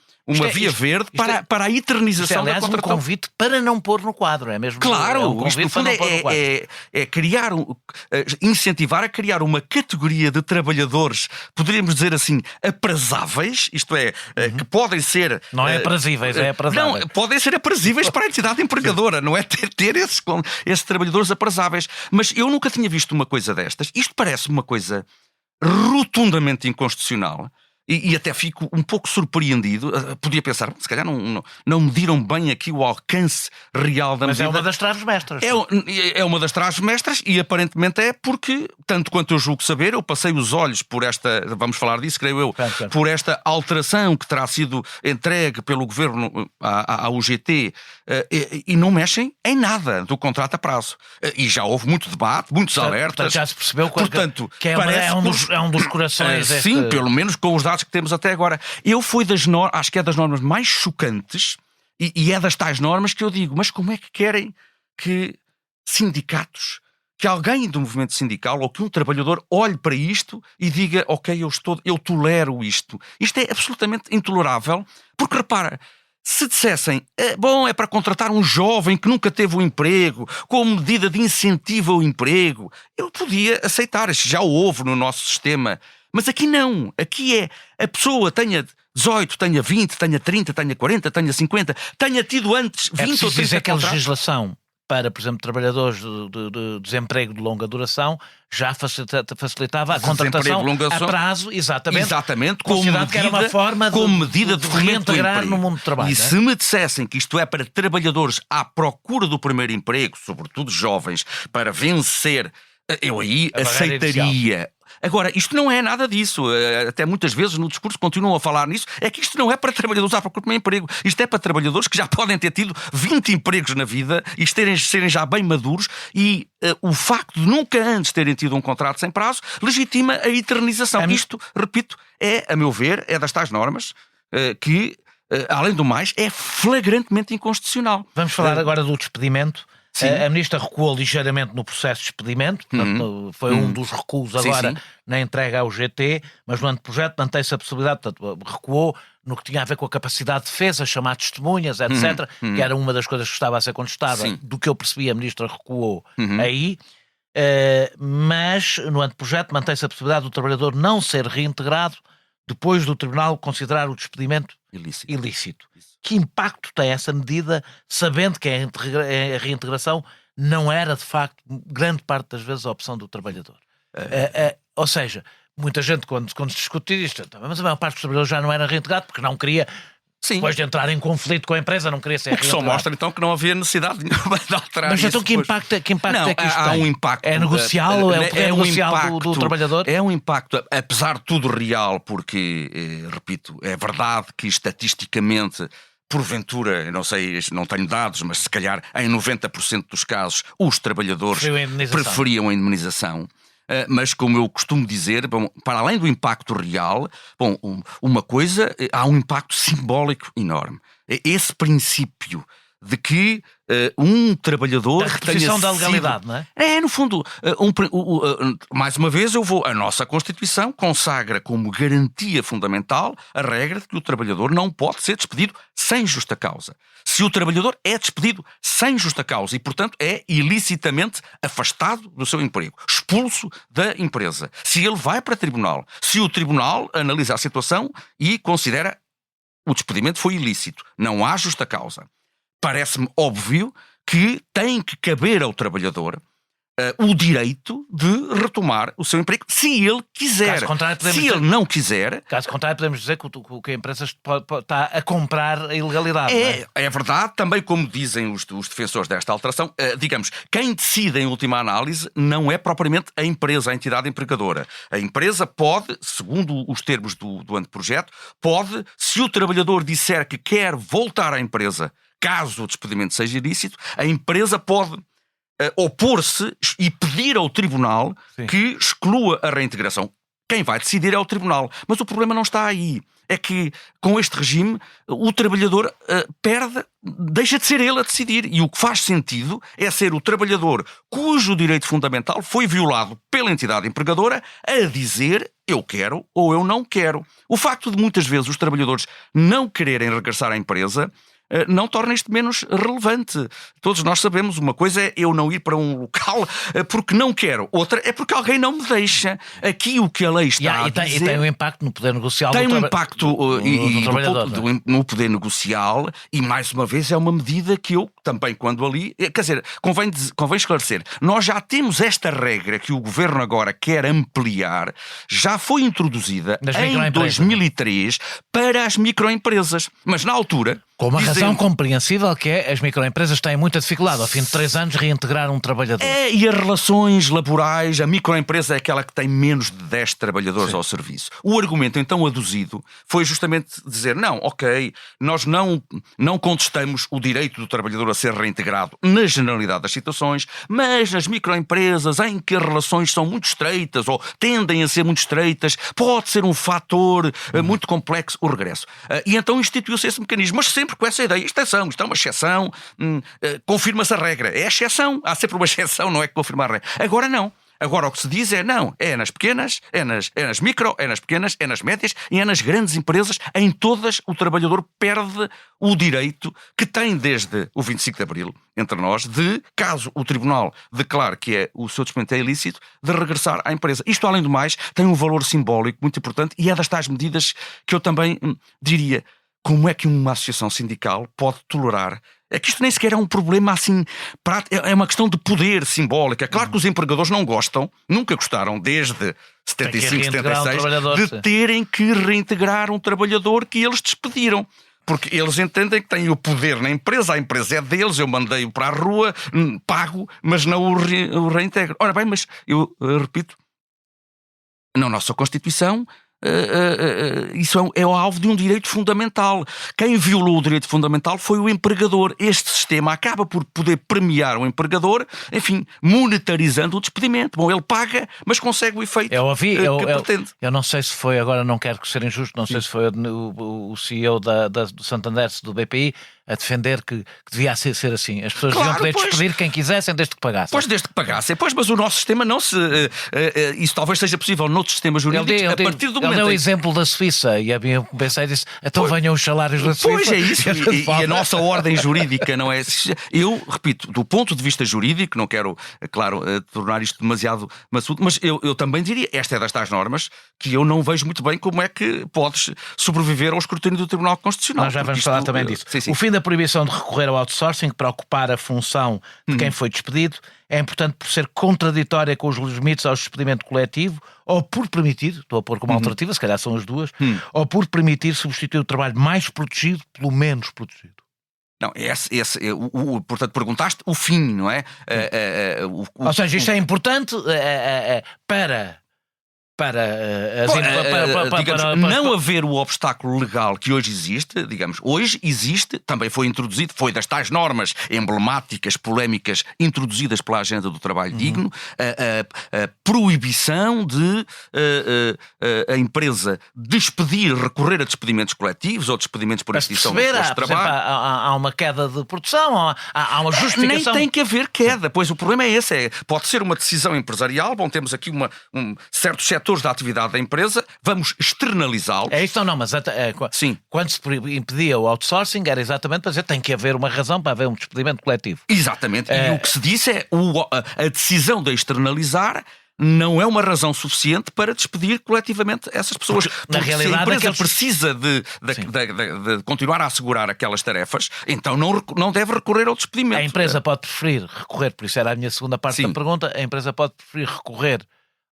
via verde para a eternização da contratação.
Um convite para não pôr no quadro, é mesmo?
Claro, isto no fundo é criar, incentivar a criar uma categoria de trabalhadores, poderíamos dizer assim, aprazáveis, isto é, que podem ser...
Não é aprazíveis, é aprazáveis.
Não, podem ser aprazíveis para a entidade empregadora, não é ter esses trabalhadores aprazáveis. Mas eu nunca tinha visto uma coisa destas. Isto parece uma coisa rotundamente inconstitucional. E até fico um pouco surpreendido. Podia pensar, se calhar não mediram bem aqui o alcance real da medida.
Mas é uma das traves-mestras.
É uma das traves-mestras e aparentemente é porque, tanto quanto eu julgo saber, eu passei os olhos por esta, vamos falar disso, creio eu, por esta alteração que terá sido entregue pelo Governo à UGT e não mexem em nada do contrato a prazo. E já houve muito debate, muitos alertas.
Portanto, já se percebeu
que
é um dos corações.
Sim, pelo menos com os dados que temos até agora. Acho que é das normas mais chocantes e é das tais normas que eu digo, mas como é que querem que sindicatos, que alguém do movimento sindical ou que um trabalhador olhe para isto e diga, ok, eu tolero isto. Isto é absolutamente intolerável, porque repara, se dissessem, é para contratar um jovem que nunca teve um emprego, como medida de incentivo ao emprego, eu podia aceitar, já houve no nosso sistema. Mas aqui não. Aqui é a pessoa tenha 18, tenha 20, tenha 30, tenha 40, tenha 50, tenha tido antes 20 ou 30
dizer que a
contratos.
legislação para, por exemplo, trabalhadores de desemprego de longa duração já facilitava a contratação a prazo, exatamente
considerado
que era uma forma
de
reintegrar no mundo do trabalho.
E se me dissessem que isto é para trabalhadores à procura do primeiro emprego, sobretudo jovens, para vencer, eu aí aceitaria. Agora, isto não é nada disso. Até muitas vezes no discurso continuam a falar nisso. É que isto não é para trabalhadores à procura de um emprego. Isto é para trabalhadores que já podem ter tido 20 empregos na vida e serem já bem maduros e o facto de nunca antes terem tido um contrato sem prazo legitima a eternização. Isto, repito, a meu ver, é das tais normas que, além do mais, é flagrantemente inconstitucional.
Vamos falar agora do despedimento. A Ministra recuou ligeiramente no processo de despedimento, portanto, foi um dos recuos agora na entrega ao GT, mas no anteprojeto mantém-se a possibilidade, portanto, recuou no que tinha a ver com a capacidade de defesa, chamar testemunhas, etc., que era uma das coisas que estava a ser contestada. Do que eu percebi, a Ministra recuou aí, mas no anteprojeto mantém-se a possibilidade do trabalhador não ser reintegrado depois do Tribunal considerar o despedimento ilícito. Que impacto tem essa medida, sabendo que a reintegração não era, de facto, grande parte das vezes a opção do trabalhador? Ou seja, muita gente, quando se discutir isto, mas a maior parte dos trabalhadores já não era reintegrado porque não queria, depois de entrar em conflito com a empresa, não queria ser reintegrado.
O que só mostra, então, que não havia necessidade nenhuma de alterar isso.
Mas então que impacto é que isto
há
tem?
Um impacto.
É negocial? É negocial do trabalhador?
É um impacto, apesar de tudo real, porque, repito, é verdade que estatisticamente, porventura, eu não sei, não tenho dados, mas se calhar em 90% dos casos os trabalhadores preferiam a indemnização. Mas, como eu costumo dizer, para além do impacto real, uma coisa, há um impacto simbólico enorme. Esse princípio de que um trabalhador...
Da repetição da legalidade, não é?
No fundo, mais uma vez a nossa Constituição consagra como garantia fundamental a regra de que o trabalhador não pode ser despedido sem justa causa. Se o trabalhador é despedido sem justa causa e, portanto, é ilicitamente afastado do seu emprego, expulso da empresa, se ele vai para tribunal, se o tribunal analisa a situação e considera o despedimento foi ilícito, não há justa causa, parece-me óbvio que tem que caber ao trabalhador o direito de retomar o seu emprego, se ele quiser. Se ele não quiser...
Caso contrário, podemos dizer que a empresa está a comprar a ilegalidade.
É verdade, também como dizem os defensores desta alteração, digamos, quem decide em última análise não é propriamente a empresa, a entidade empregadora. A empresa pode, segundo os termos do anteprojeto, pode, se o trabalhador disser que quer voltar à empresa, caso o despedimento seja ilícito, a empresa pode opor-se e pedir ao tribunal que exclua a reintegração. Quem vai decidir é o tribunal. Mas o problema não está aí. É que, com este regime, o trabalhador deixa de ser ele a decidir. E o que faz sentido é ser o trabalhador cujo direito fundamental foi violado pela entidade empregadora a dizer eu quero ou eu não quero. O facto de muitas vezes os trabalhadores não quererem regressar à empresa não torna isto menos relevante. Todos nós sabemos, uma coisa é eu não ir para um local porque não quero, outra é porque alguém não me deixa. Aqui o que a lei está a dizer...
E tem um impacto no poder negocial
do trabalhador. No poder negocial, e mais uma vez é uma medida que eu também, quando ali... Quer dizer, convém esclarecer, nós já temos esta regra que o Governo agora quer ampliar, já foi introduzida em 2003 para as microempresas, mas na altura...
Com uma razão compreensível, que é as microempresas têm muita dificuldade, ao fim de 3 anos, reintegrar um trabalhador.
E as relações laborais, a microempresa é aquela que tem menos de 10 trabalhadores ao serviço. O argumento então aduzido foi justamente dizer, não, ok, nós não contestamos o direito do trabalhador a ser reintegrado na generalidade das situações, mas nas microempresas em que as relações são muito estreitas ou tendem a ser muito estreitas, pode ser um fator muito complexo o regresso. E então instituiu-se esse mecanismo, mas sempre com essa ideia, isto é uma exceção, confirma-se a regra. É exceção, há sempre uma exceção, não é que confirma a regra. Agora não. Agora o que se diz é não, é nas pequenas, é nas micro, é nas pequenas, é nas médias e é nas grandes empresas. Em todas o trabalhador perde o direito que tem desde o 25 de Abril, entre nós, de, caso o tribunal declare que o seu despedimento é ilícito, de regressar à empresa. Isto, além do mais, tem um valor simbólico muito importante e é das tais medidas que eu também diria. Como é que uma associação sindical pode tolerar? É que isto nem sequer é um problema assim, é uma questão de poder simbólico. É claro que os empregadores não gostam, nunca gostaram, desde 75, 76, de terem que reintegrar um trabalhador que eles despediram. Porque eles entendem que têm o poder na empresa, a empresa é deles, eu mandei-o para a rua, pago, mas não o reintegro. Ora bem, mas eu repito, na nossa Constituição... isso é o alvo de um direito fundamental. Quem violou o direito fundamental foi o empregador. Este sistema acaba por poder premiar o empregador, enfim, monetarizando o despedimento. Bom, ele paga, mas consegue o efeito que pretende.
Eu não sei se foi, agora não quero ser injusto, não sei se foi o CEO do Santander, do BPI, a defender que devia ser assim. As pessoas deviam poder despedir quem quisessem, desde que pagassem.
Pois, desde que pagassem. Pois, mas o nosso sistema não se... isso talvez seja possível noutros sistemas jurídicos, a partir do momento...
Ele deu o exemplo da Suíça e eu pensei e disse, então venham os salários da Suíça.
Pois é isso, e a nossa ordem jurídica não é... Eu, repito, do ponto de vista jurídico, não quero, claro, tornar isto demasiado maçudo, mas eu também diria, esta é das tais normas que eu não vejo muito bem como é que podes sobreviver ao escrutínio do Tribunal Constitucional.
Nós já vamos falar também disso.
Sim.
O fim da proibição de recorrer ao outsourcing para ocupar a função de quem foi despedido é importante por ser contraditória com os limites ao despedimento coletivo ou por permitir, estou a pôr como alternativa, se calhar são as duas, ou por permitir substituir o trabalho mais protegido pelo menos protegido.
Não, portanto, perguntaste o fim, não é?
Ou seja, isto é importante para
não haver o obstáculo legal que hoje existe, hoje existe, também foi introduzido, foi das tais normas emblemáticas, polémicas, introduzidas pela Agenda do Trabalho Digno, a proibição de a empresa recorrer a despedimentos coletivos ou despedimentos por extinção do posto de trabalho.
Há uma queda de produção, há uma justificação.
Nem tem que haver queda, pois o problema é esse, pode ser uma decisão empresarial, temos aqui certos setores da atividade da empresa, vamos externalizá-los.
É isso ou não, mas
sim.
Quando se impedia o outsourcing era exatamente para dizer que tem que haver uma razão para haver um despedimento coletivo.
Exatamente, e o que se disse é a decisão de externalizar não é uma razão suficiente para despedir coletivamente essas pessoas.
Porque, na
se a
realidade,
empresa
aqueles...
precisa de continuar a assegurar aquelas tarefas, então não deve recorrer ao despedimento.
A empresa pode preferir recorrer, por isso era a minha segunda parte da pergunta, a empresa pode preferir recorrer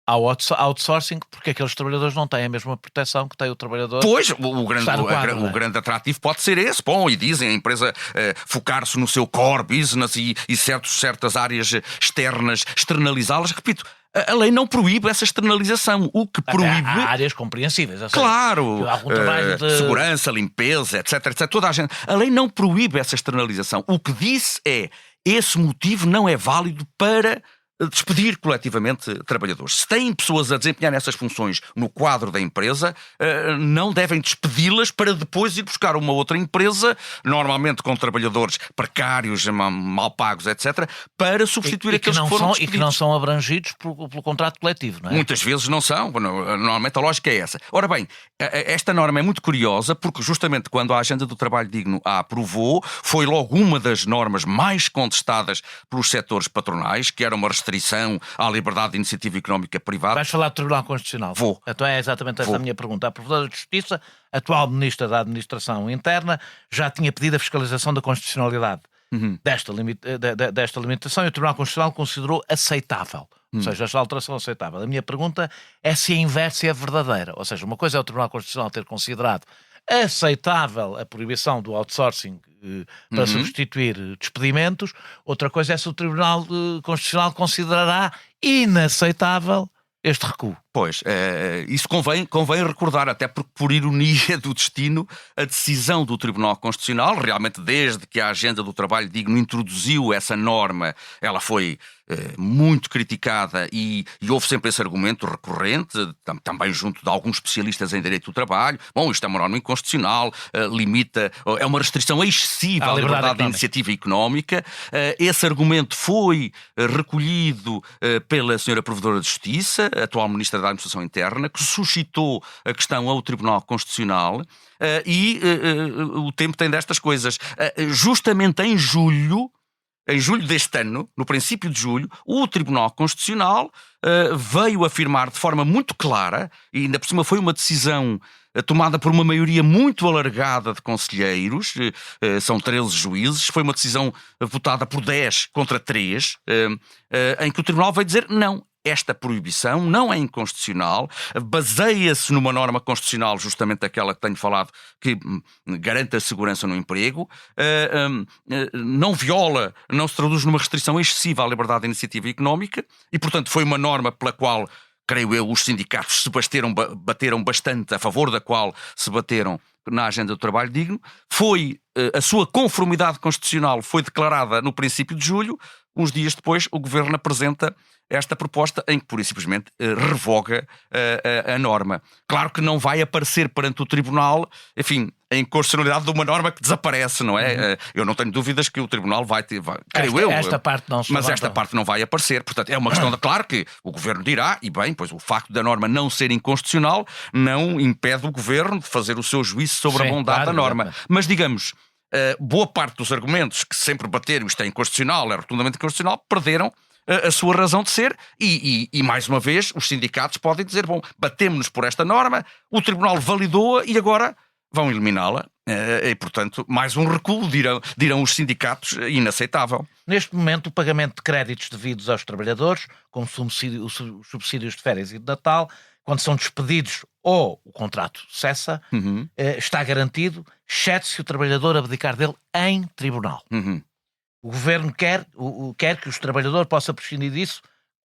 ao outsourcing porque aqueles trabalhadores não têm a mesma proteção que tem o trabalhador.
Pois, o grande atrativo pode ser esse. Bom, e dizem a empresa focar-se no seu core business e certas áreas externas, externalizá-las. Repito, a lei não proíbe essa externalização. O que proíbe...
Há áreas compreensíveis.
Claro.
Algum trabalho de...
segurança, limpeza, etc. Toda a gente. A lei não proíbe essa externalização. O que disse é esse motivo não é válido para despedir coletivamente trabalhadores. Se têm pessoas a desempenhar essas funções no quadro da empresa, não devem despedi-las para depois ir buscar uma outra empresa, normalmente com trabalhadores precários, mal pagos, etc., para substituir aqueles que foram despedidos.
E que não são abrangidos pelo contrato coletivo, não é?
Muitas vezes não são. Normalmente a lógica é essa. Ora bem, esta norma é muito curiosa porque justamente quando a Agenda do Trabalho Digno a aprovou, foi logo uma das normas mais contestadas pelos setores patronais, que era uma restrição à liberdade de iniciativa económica privada.
Vais falar do Tribunal Constitucional?
Vou.
Então é exatamente essa a minha pergunta. A Provedora de Justiça, atual Ministra da Administração Interna, já tinha pedido a fiscalização da constitucionalidade desta limitação e o Tribunal Constitucional considerou aceitável. Ou seja, esta alteração aceitável. A minha pergunta é se a inversa é verdadeira. Ou seja, uma coisa é o Tribunal Constitucional ter considerado aceitável a proibição do outsourcing para substituir despedimentos, outra coisa é se o Tribunal Constitucional considerará inaceitável este recuo.
Pois, isso convém recordar, até porque, por ironia do destino, a decisão do Tribunal Constitucional, realmente desde que a Agenda do Trabalho Digno introduziu essa norma, ela foi muito criticada e houve sempre esse argumento recorrente, também junto de alguns especialistas em direito do trabalho. Bom, isto é uma norma inconstitucional, limita, é uma restrição excessiva à liberdade de iniciativa económica. Esse argumento foi recolhido pela Sra. Provedora de Justiça, atual Ministra da Administração Interna, que suscitou a questão ao Tribunal Constitucional e o tempo tem destas coisas. Justamente em julho deste ano, no princípio de julho, o Tribunal Constitucional veio afirmar de forma muito clara, e ainda por cima foi uma decisão tomada por uma maioria muito alargada de conselheiros, são 13 juízes, foi uma decisão votada por 10 contra 3, em que o Tribunal veio dizer não. Esta proibição não é inconstitucional, baseia-se numa norma constitucional, justamente aquela que tenho falado, que garante a segurança no emprego, não viola, não se traduz numa restrição excessiva à liberdade de iniciativa económica e, portanto, foi uma norma pela qual, creio eu, os sindicatos se bateram bastante, a favor da qual se bateram na Agenda do Trabalho Digno. A sua conformidade constitucional foi declarada no princípio de julho. Uns dias depois, o Governo apresenta esta proposta em que, pura e simplesmente, revoga a norma. Claro que não vai aparecer perante o Tribunal, enfim, a inconstitucionalidade de uma norma que desaparece, não é? Eu não tenho dúvidas que o Tribunal vai creio eu.
Esta parte não se
mas esta parte não vai aparecer. Portanto, é uma questão de... Claro que o Governo dirá, e bem, pois o facto da norma não ser inconstitucional não impede o Governo de fazer o seu juízo sobre a bondade da norma. Mas, digamos, boa parte dos argumentos que sempre bateram isto é inconstitucional, é rotundamente inconstitucional, perderam a sua razão de ser e mais uma vez os sindicatos podem dizer, bom, batemos-nos por esta norma, o Tribunal validou-a e agora vão eliminá-la e, portanto, mais um recuo, dirão os sindicatos, inaceitável.
Neste momento, o pagamento de créditos devidos aos trabalhadores, como os subsídios de férias e de Natal, quando são despedidos ou o contrato cessa, está garantido, exceto se o trabalhador abdicar dele em tribunal. O Governo quer que o trabalhador possa prescindir disso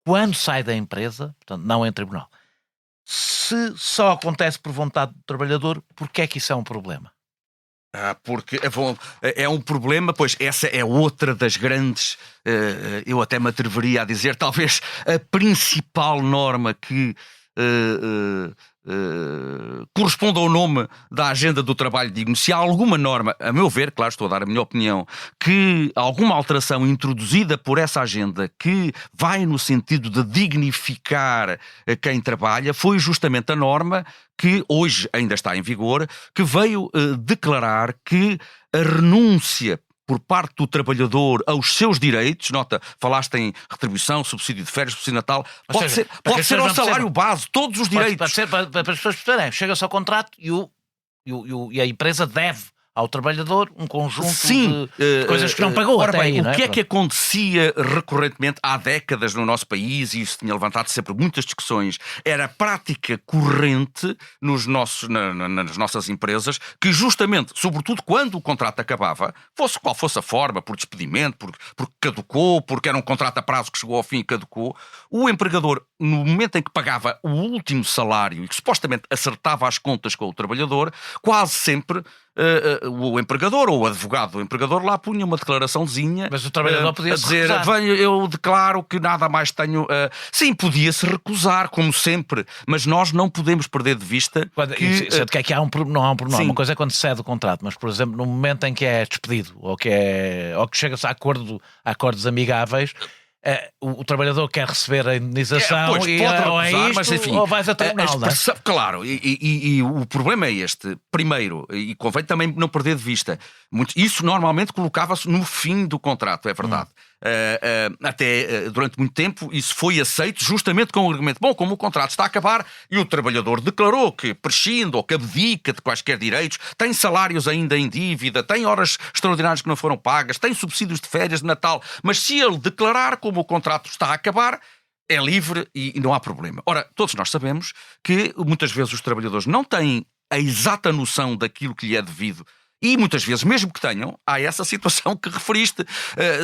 quando sai da empresa, portanto, não em tribunal. Se só acontece por vontade do trabalhador, porquê é que isso é um problema?
Porque é um problema, pois essa é outra das grandes, eu até me atreveria a dizer, talvez a principal norma que corresponde ao nome da Agenda do Trabalho Digno. Se há alguma norma, a meu ver, claro, estou a dar a minha opinião, que alguma alteração introduzida por essa agenda que vai no sentido de dignificar quem trabalha, foi justamente a norma que hoje ainda está em vigor, que veio declarar que a renúncia por parte do trabalhador aos seus direitos, nota, falaste em retribuição, subsídio de férias, subsídio de Natal, pode ser ao salário base, todos os direitos.
Pode ser para as pessoas perceberem. Chega-se ao contrato e a empresa deve ao trabalhador um conjunto de coisas que não pagou.
Ora
até
bem,
aí,
o que é que acontecia recorrentemente há décadas no nosso país, e isso tinha levantado sempre muitas discussões, era a prática corrente nas nossas empresas, que justamente, sobretudo quando o contrato acabava, fosse qual fosse a forma, por despedimento, porque caducou, porque era um contrato a prazo que chegou ao fim e caducou, o empregador, no momento em que pagava o último salário e que supostamente acertava as contas com o trabalhador, quase sempre o empregador ou o advogado do empregador lá punha uma declaraçãozinha.
Mas o trabalhador podia se
dizer,
recusar.
eu declaro que nada mais tenho. Sim, podia-se recusar, como sempre, mas nós não podemos perder de vista
que há um não há um pormenor.
Sim.
Uma coisa é quando cede o contrato, mas, por exemplo, no momento em que é despedido ou que chega-se a acordos amigáveis, o trabalhador quer receber a indenização
pode recusar, mas enfim,
ou vais a tribunal, não é?
Claro, e o problema é este. Primeiro, e convém também não perder de vista, isso normalmente colocava-se no fim do contrato, é verdade. Até durante muito tempo isso foi aceito justamente com o argumento: bom, como o contrato está a acabar e o trabalhador declarou que prescinde ou que abdica de quaisquer direitos, tem salários ainda em dívida, tem horas extraordinárias que não foram pagas, tem subsídios de férias de Natal, mas se ele declarar como o contrato está a acabar, é livre e não há problema. Ora, todos nós sabemos que muitas vezes os trabalhadores não têm a exata noção daquilo que lhe é devido. E muitas vezes, mesmo que tenham, há essa situação que referiste.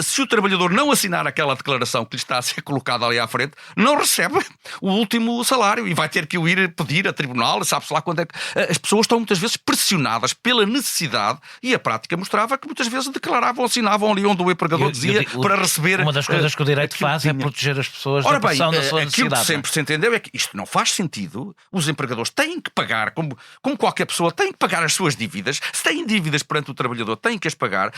Se o trabalhador não assinar aquela declaração que lhe está a ser colocada ali à frente, não recebe o último salário e vai ter que o ir pedir a tribunal, sabe-se lá quando é que... As pessoas estão muitas vezes pressionadas pela necessidade, e a prática mostrava que muitas vezes declaravam, assinavam ali onde o empregador dizia para receber...
Uma das coisas que o direito faz é proteger as pessoas da pressão da sua necessidade.
Aquilo que sempre se entendeu é que isto não faz sentido. Os empregadores têm que pagar, como qualquer pessoa, têm que pagar as suas dívidas. Se têm dívidas perante o trabalhador, tem que as pagar.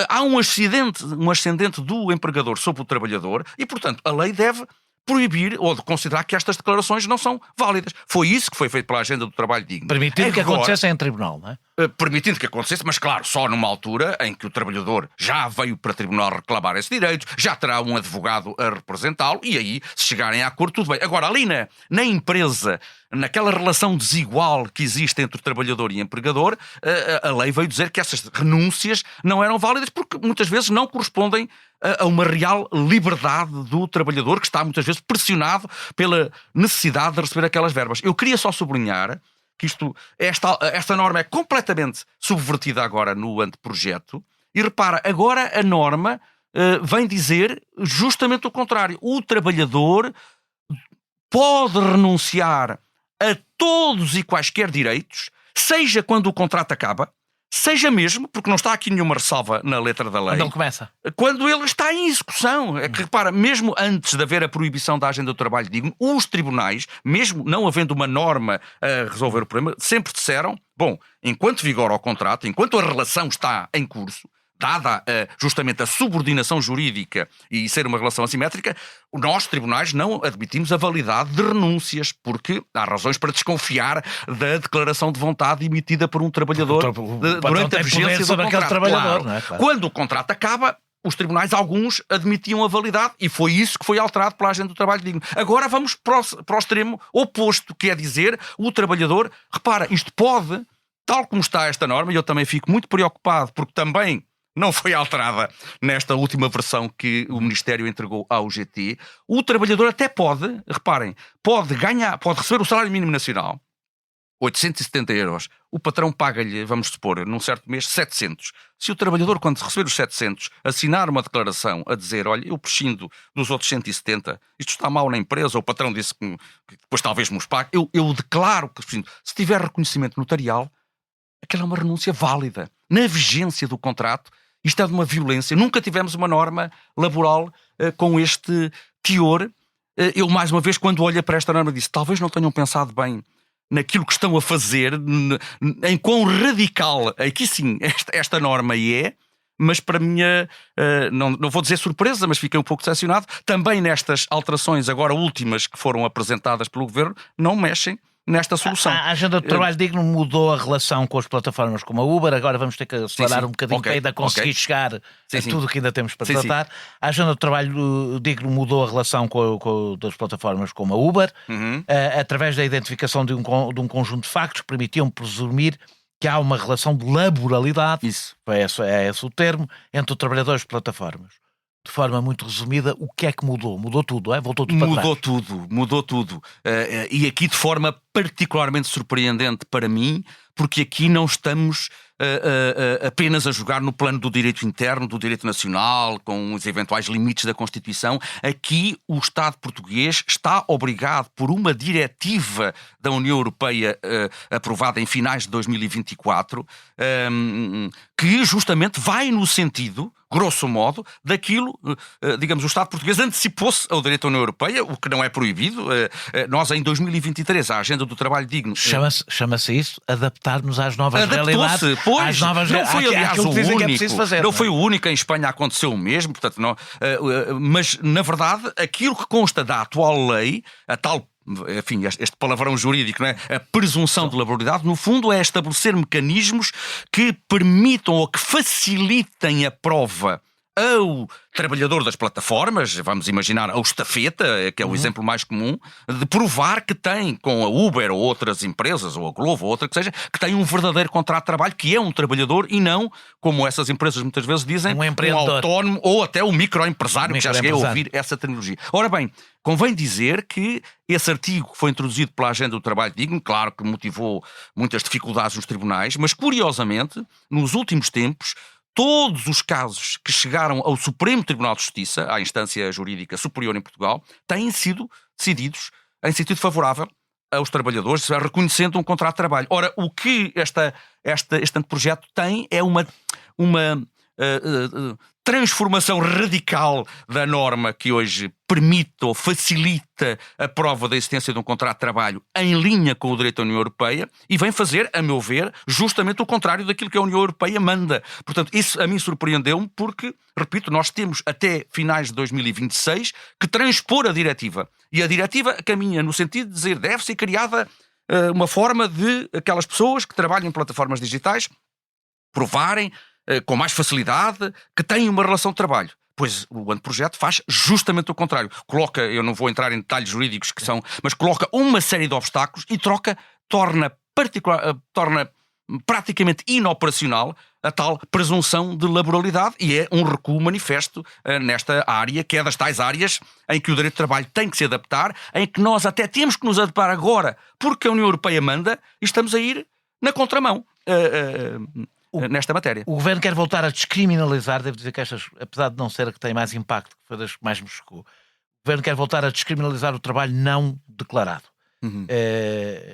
Há um ascendente do empregador sobre o trabalhador e, portanto, a lei deve proibir ou de considerar que estas declarações não são válidas. Foi isso que foi feito pela Agenda do Trabalho Digno.
Permitindo que acontecesse em tribunal, não é?
Permitindo que acontecesse, mas claro, só numa altura em que o trabalhador já veio para tribunal reclamar esse direito, já terá um advogado a representá-lo e aí, se chegarem a acordo, tudo bem. Agora, ali na empresa, naquela relação desigual que existe entre o trabalhador e o empregador, a lei veio dizer que essas renúncias não eram válidas porque muitas vezes não correspondem a uma real liberdade do trabalhador, que está muitas vezes pressionado pela necessidade de receber aquelas verbas. Eu queria só sublinhar que esta norma é completamente subvertida agora no anteprojeto, e repara, agora a norma vem dizer justamente o contrário. O trabalhador pode renunciar a todos e quaisquer direitos, seja quando o contrato acaba, seja mesmo, porque não está aqui nenhuma ressalva na letra da lei,
Quando ele começa.
quando ele está em execução. É que, repara, mesmo antes de haver a proibição da Agenda do Trabalho Digno, os tribunais, mesmo não havendo uma norma a resolver o problema, sempre disseram, bom, enquanto vigora o contrato, enquanto a relação está em curso, dada justamente a subordinação jurídica e ser uma relação assimétrica, nós, tribunais, não admitimos a validade de renúncias, porque há razões para desconfiar da declaração de vontade emitida por um trabalhador durante a vigência do contrato.
Trabalhador,
claro.
não é? Claro.
Quando o contrato acaba, os tribunais, alguns, admitiam a validade, e foi isso que foi alterado pela Agenda do Trabalho Digno. Agora vamos para o extremo oposto, que é dizer, o trabalhador, repara, isto pode, tal como está esta norma, e eu também fico muito preocupado, porque também não foi alterada nesta última versão que o Ministério entregou ao GT, o trabalhador até pode, reparem, pode receber o salário mínimo nacional, 870 euros. O patrão paga-lhe, vamos supor, num certo mês, 700. Se o trabalhador, quando receber os 700, assinar uma declaração a dizer, olha, eu prescindo dos outros 170, isto está mal na empresa, o patrão disse que depois talvez me os pague, eu declaro que prescindo. Se tiver reconhecimento notarial, aquela é uma renúncia válida. Na vigência do contrato, isto é de uma violência. Nunca tivemos uma norma laboral com este teor. Eu, mais uma vez, quando olho para esta norma, disse, talvez não tenham pensado bem naquilo que estão a fazer, em quão radical, aqui sim, esta norma é, mas para minha, não vou dizer surpresa, mas fiquei um pouco decepcionado, também nestas alterações agora últimas que foram apresentadas pelo Governo, não mexem nesta solução.
A agenda do trabalho digno mudou a relação com as plataformas como a Uber. Agora vamos ter que acelerar um bocadinho para ainda conseguir chegar a tudo o que ainda temos para tratar. A agenda do trabalho digno mudou a relação das plataformas como a Uber, através da identificação de um conjunto de factos que permitiam presumir que há uma relação de laboralidade, é esse o termo, entre os trabalhadores e plataformas. De forma muito resumida, o que é que mudou? Mudou tudo, é? Voltou tudo para trás.
Mudou tudo. E aqui de forma particularmente surpreendente para mim, porque aqui não estamos apenas a jogar no plano do direito interno, do direito nacional, com os eventuais limites da Constituição. Aqui o Estado português está obrigado por uma diretiva da União Europeia aprovada em finais de 2024, que justamente vai no sentido, grosso modo, daquilo, digamos, o Estado português antecipou-se ao direito da União Europeia, o que não é proibido. Nós, em 2023, a agenda do trabalho digno...
Chama-se isso adaptar-nos às novas realidades.
Pois, não foi, aliás, o único. Não foi o único, em Espanha aconteceu o mesmo, portanto, não, mas, na verdade, aquilo que consta da atual lei, a tal... Enfim, este palavrão jurídico, não é? A presunção de laboralidade, no fundo, é estabelecer mecanismos que permitam ou que facilitem a prova ao trabalhador das plataformas, vamos imaginar ao estafeta, que é o exemplo mais comum, de provar que tem, com a Uber ou outras empresas, ou a Glovo ou outra que seja, que tem um verdadeiro contrato de trabalho, que é um trabalhador e não, como essas empresas muitas vezes dizem, um autónomo ou até um microempresário, que já cheguei a ouvir essa terminologia. Ora bem, convém dizer que esse artigo que foi introduzido pela Agenda do Trabalho Digno, claro que motivou muitas dificuldades nos tribunais, mas curiosamente, nos últimos tempos, todos os casos que chegaram ao Supremo Tribunal de Justiça, à instância jurídica superior em Portugal, têm sido decididos em sentido favorável aos trabalhadores, reconhecendo um contrato de trabalho. Ora, o que este anteprojeto tem é uma transformação radical da norma que hoje permite ou facilita a prova da existência de um contrato de trabalho em linha com o direito da União Europeia e vem fazer, a meu ver, justamente o contrário daquilo que a União Europeia manda. Portanto, isso a mim surpreendeu-me porque, repito, nós temos até finais de 2026 que transpor a diretiva. E a diretiva caminha no sentido de dizer deve ser criada uma forma de aquelas pessoas que trabalham em plataformas digitais provarem com mais facilidade que têm uma relação de trabalho. Pois o anteprojeto faz justamente o contrário. Coloca, eu não vou entrar em detalhes jurídicos que são, mas coloca uma série de obstáculos e torna praticamente inoperacional a tal presunção de laboralidade e é um recuo manifesto nesta área, que é das tais áreas em que o direito de trabalho tem que se adaptar, em que nós até temos que nos adaptar agora porque a União Europeia manda e estamos a ir na contramão. Nesta matéria.
O Governo quer voltar a descriminalizar, devo dizer que estas, apesar de não ser a que tem mais impacto, que foi das que mais me chocou, o Governo quer voltar a descriminalizar o trabalho não declarado.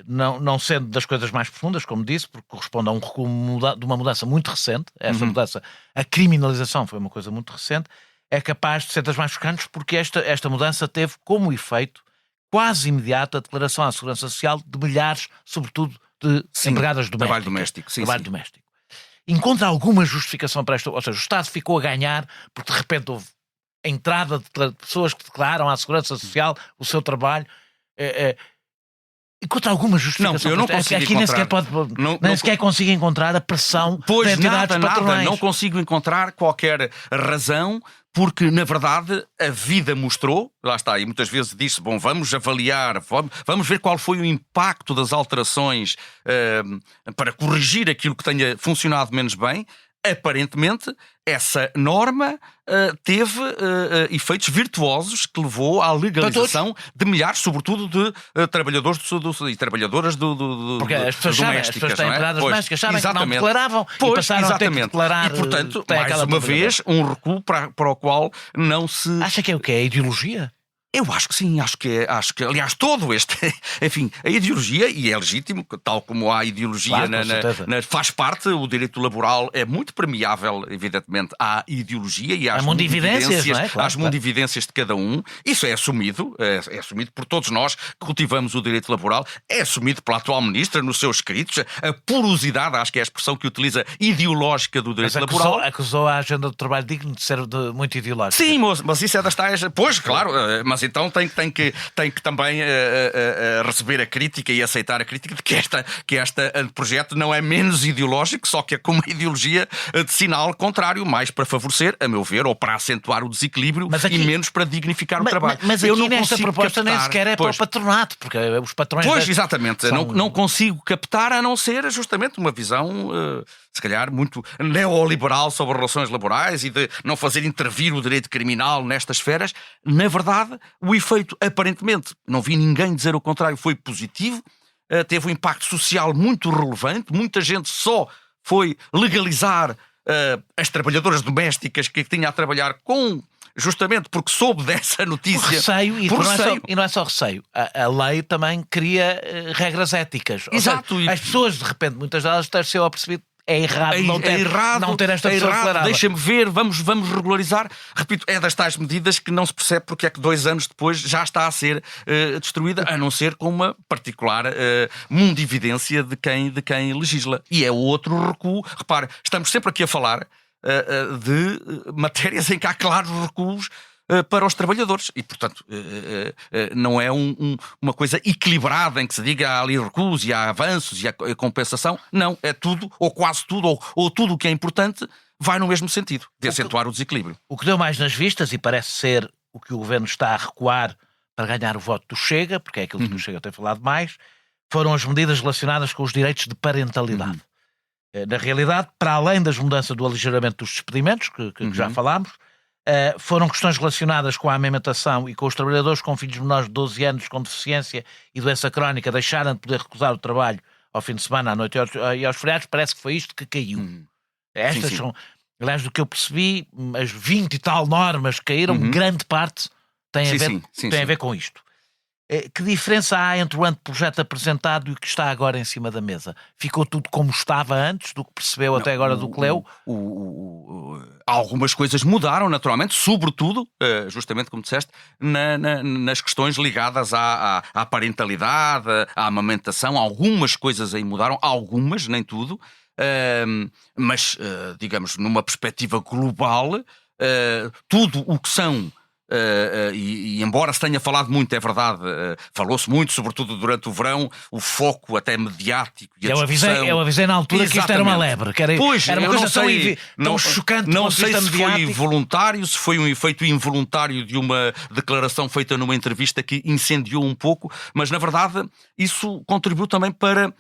Não sendo das coisas mais profundas, como disse, porque corresponde a um recuo de uma mudança muito recente. Essa mudança, a criminalização foi uma coisa muito recente, é capaz de ser das mais chocantes porque esta mudança teve como efeito quase imediato a declaração à Segurança Social de milhares, sobretudo, de empregadas domésticas.
Trabalho doméstico.
Trabalho doméstico. Encontra alguma justificação para esta? Ou seja, o Estado ficou a ganhar porque de repente houve a entrada de pessoas que declaram à Segurança Social o seu trabalho. Encontra alguma justificação?
Não, eu não consigo encontrar.
Nem sequer consigo encontrar a pressão das entidades patronais.
Não consigo encontrar qualquer razão, porque, na verdade, a vida mostrou, lá está, e muitas vezes disse, bom, vamos avaliar, vamos ver qual foi o impacto das alterações para corrigir aquilo que tenha funcionado menos bem. Aparentemente, essa norma teve efeitos virtuosos que levou à legalização de milhares, sobretudo de trabalhadores e trabalhadoras
porque as pessoas
domésticas.
Têm empregadas domésticas, sabem que não declaravam e passaram a ter que declarar.
E, portanto, mais uma vez, um recuo para o qual não se...
Acha que é o quê? É ideologia?
Eu acho que sim, acho que aliás, todo este, enfim, a ideologia, e é legítimo, tal como há ideologia, claro, faz parte, o direito laboral é muito permeável, evidentemente, à ideologia e às mundividências,
não é? Claro,
às mundividências de cada um. Isso é assumido por todos nós que cultivamos o direito laboral, é assumido pela atual ministra nos seus escritos, a porosidade, acho que é a expressão que utiliza, ideológica do direito laboral.
Acusou a agenda do trabalho digno de ser muito ideológica.
Sim, mas isso é das tais, pois, claro, mas mas então tem que também receber a crítica e aceitar a crítica de que este projeto não é menos ideológico, só que é com uma ideologia de sinal contrário, mais para favorecer, a meu ver, ou para acentuar o desequilíbrio e menos para dignificar o trabalho.
Mas aqui nesta proposta nem sequer é para o patronato, porque os patrões...
Pois, exatamente. Não consigo captar, a não ser justamente uma visão, se calhar, muito neoliberal sobre relações laborais e de não fazer intervir o direito criminal nestas esferas. Na verdade, o efeito, aparentemente, não vi ninguém dizer o contrário, foi positivo, teve um impacto social muito relevante, muita gente só foi legalizar as trabalhadoras domésticas que tinham a trabalhar justamente porque soube dessa notícia.
Por receio, e não é só receio. A lei também cria regras éticas.
Exato.
Seja, as pessoas, de repente, muitas delas ter-se apercebido é errado não ter esta pessoa declarada.
Deixa-me ver, vamos regularizar. Repito, é das tais medidas que não se percebe porque é que 2 anos depois já está a ser destruída, a não ser com uma particular mundividência de quem legisla. E é outro recuo. Repare, estamos sempre aqui a falar de matérias em que há claros recuos para os trabalhadores e, portanto, não é uma coisa equilibrada em que se diga há ali recuos e há avanços e há compensação. Não, é tudo, ou quase tudo, ou tudo o que é importante vai no mesmo sentido, de acentuar o desequilíbrio.
O que deu mais nas vistas, e parece ser o que o Governo está a recuar para ganhar o voto do Chega, porque é aquilo que o Chega tem falado mais, foram as medidas relacionadas com os direitos de parentalidade. Na realidade, para além das mudanças do aligeiramento dos despedimentos, que já falámos, foram questões relacionadas com a amamentação e com os trabalhadores com filhos menores de 12 anos com deficiência e doença crónica deixarem de poder recusar o trabalho ao fim de semana, à noite e aos feriados. Parece que foi isto que caiu. Estas
sim.
são, aliás, do que eu percebi, as 20 e tal normas que caíram, grande parte tem a ver com isto. Que diferença há entre o anteprojeto apresentado e o que está agora em cima da mesa? Ficou tudo como estava antes, do que percebeu até agora do que leu?
Algumas coisas mudaram, naturalmente, sobretudo, justamente como disseste, nas questões ligadas à parentalidade, à amamentação. Algumas coisas aí mudaram, algumas, nem tudo, mas, digamos, numa perspectiva global, tudo o que são... E embora se tenha falado muito, é verdade, falou-se muito, sobretudo durante o verão, o foco até mediático e a discussão...
Eu avisei na altura que isto era uma lebre, que era uma coisa tão chocante.
Não sei se foi voluntário, se foi um efeito involuntário de uma declaração feita numa entrevista que incendiou um pouco, mas na verdade isso contribuiu também para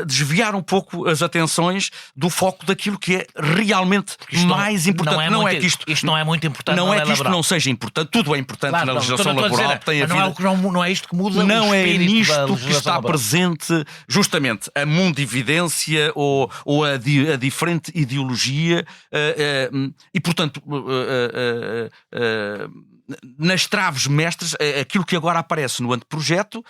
desviar um pouco as atenções do foco daquilo que é realmente mais importante.
Isto não é muito importante.
Não é que isto não seja importante. Tudo é importante na legislação laboral.
Não é isto que muda.
Não é nisto que está presente justamente a mundividência ou a diferente ideologia e, portanto, nas traves mestras, aquilo que agora aparece no anteprojeto.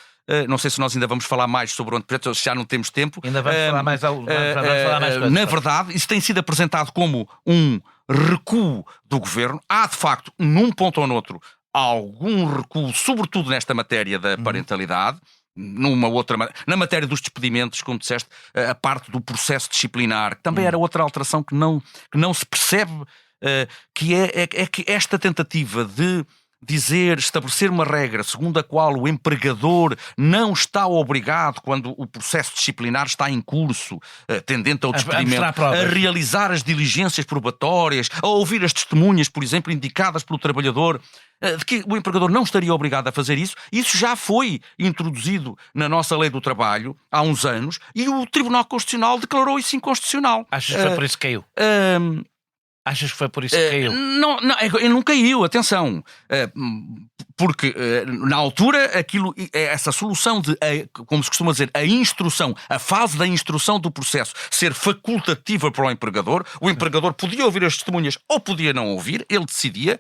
Não sei se nós ainda vamos falar mais sobre o anteprojeto, se já não temos tempo.
Ainda vamos falar mais coisas.
Na verdade, isso tem sido apresentado como um recuo do governo. Há, de facto, num ponto ou noutro, algum recuo, sobretudo nesta matéria da parentalidade. Na matéria dos despedimentos, como disseste, a parte do processo disciplinar, que também era outra alteração que não se percebe, que é que esta tentativa de estabelecer uma regra segundo a qual o empregador não está obrigado, quando o processo disciplinar está em curso, tendente ao despedimento, a realizar as diligências probatórias, a ouvir as testemunhas, por exemplo, indicadas pelo trabalhador, de que o empregador não estaria obrigado a fazer isso. Isso já foi introduzido na nossa lei do trabalho há uns anos e o Tribunal Constitucional declarou isso inconstitucional.
Achas que foi por isso que caiu? Achas que foi por isso que caiu?
Não caiu, atenção. Porque na altura essa solução de, como se costuma dizer, a fase da instrução do processo ser facultativa para o empregador podia ouvir as testemunhas ou podia não ouvir, ele decidia.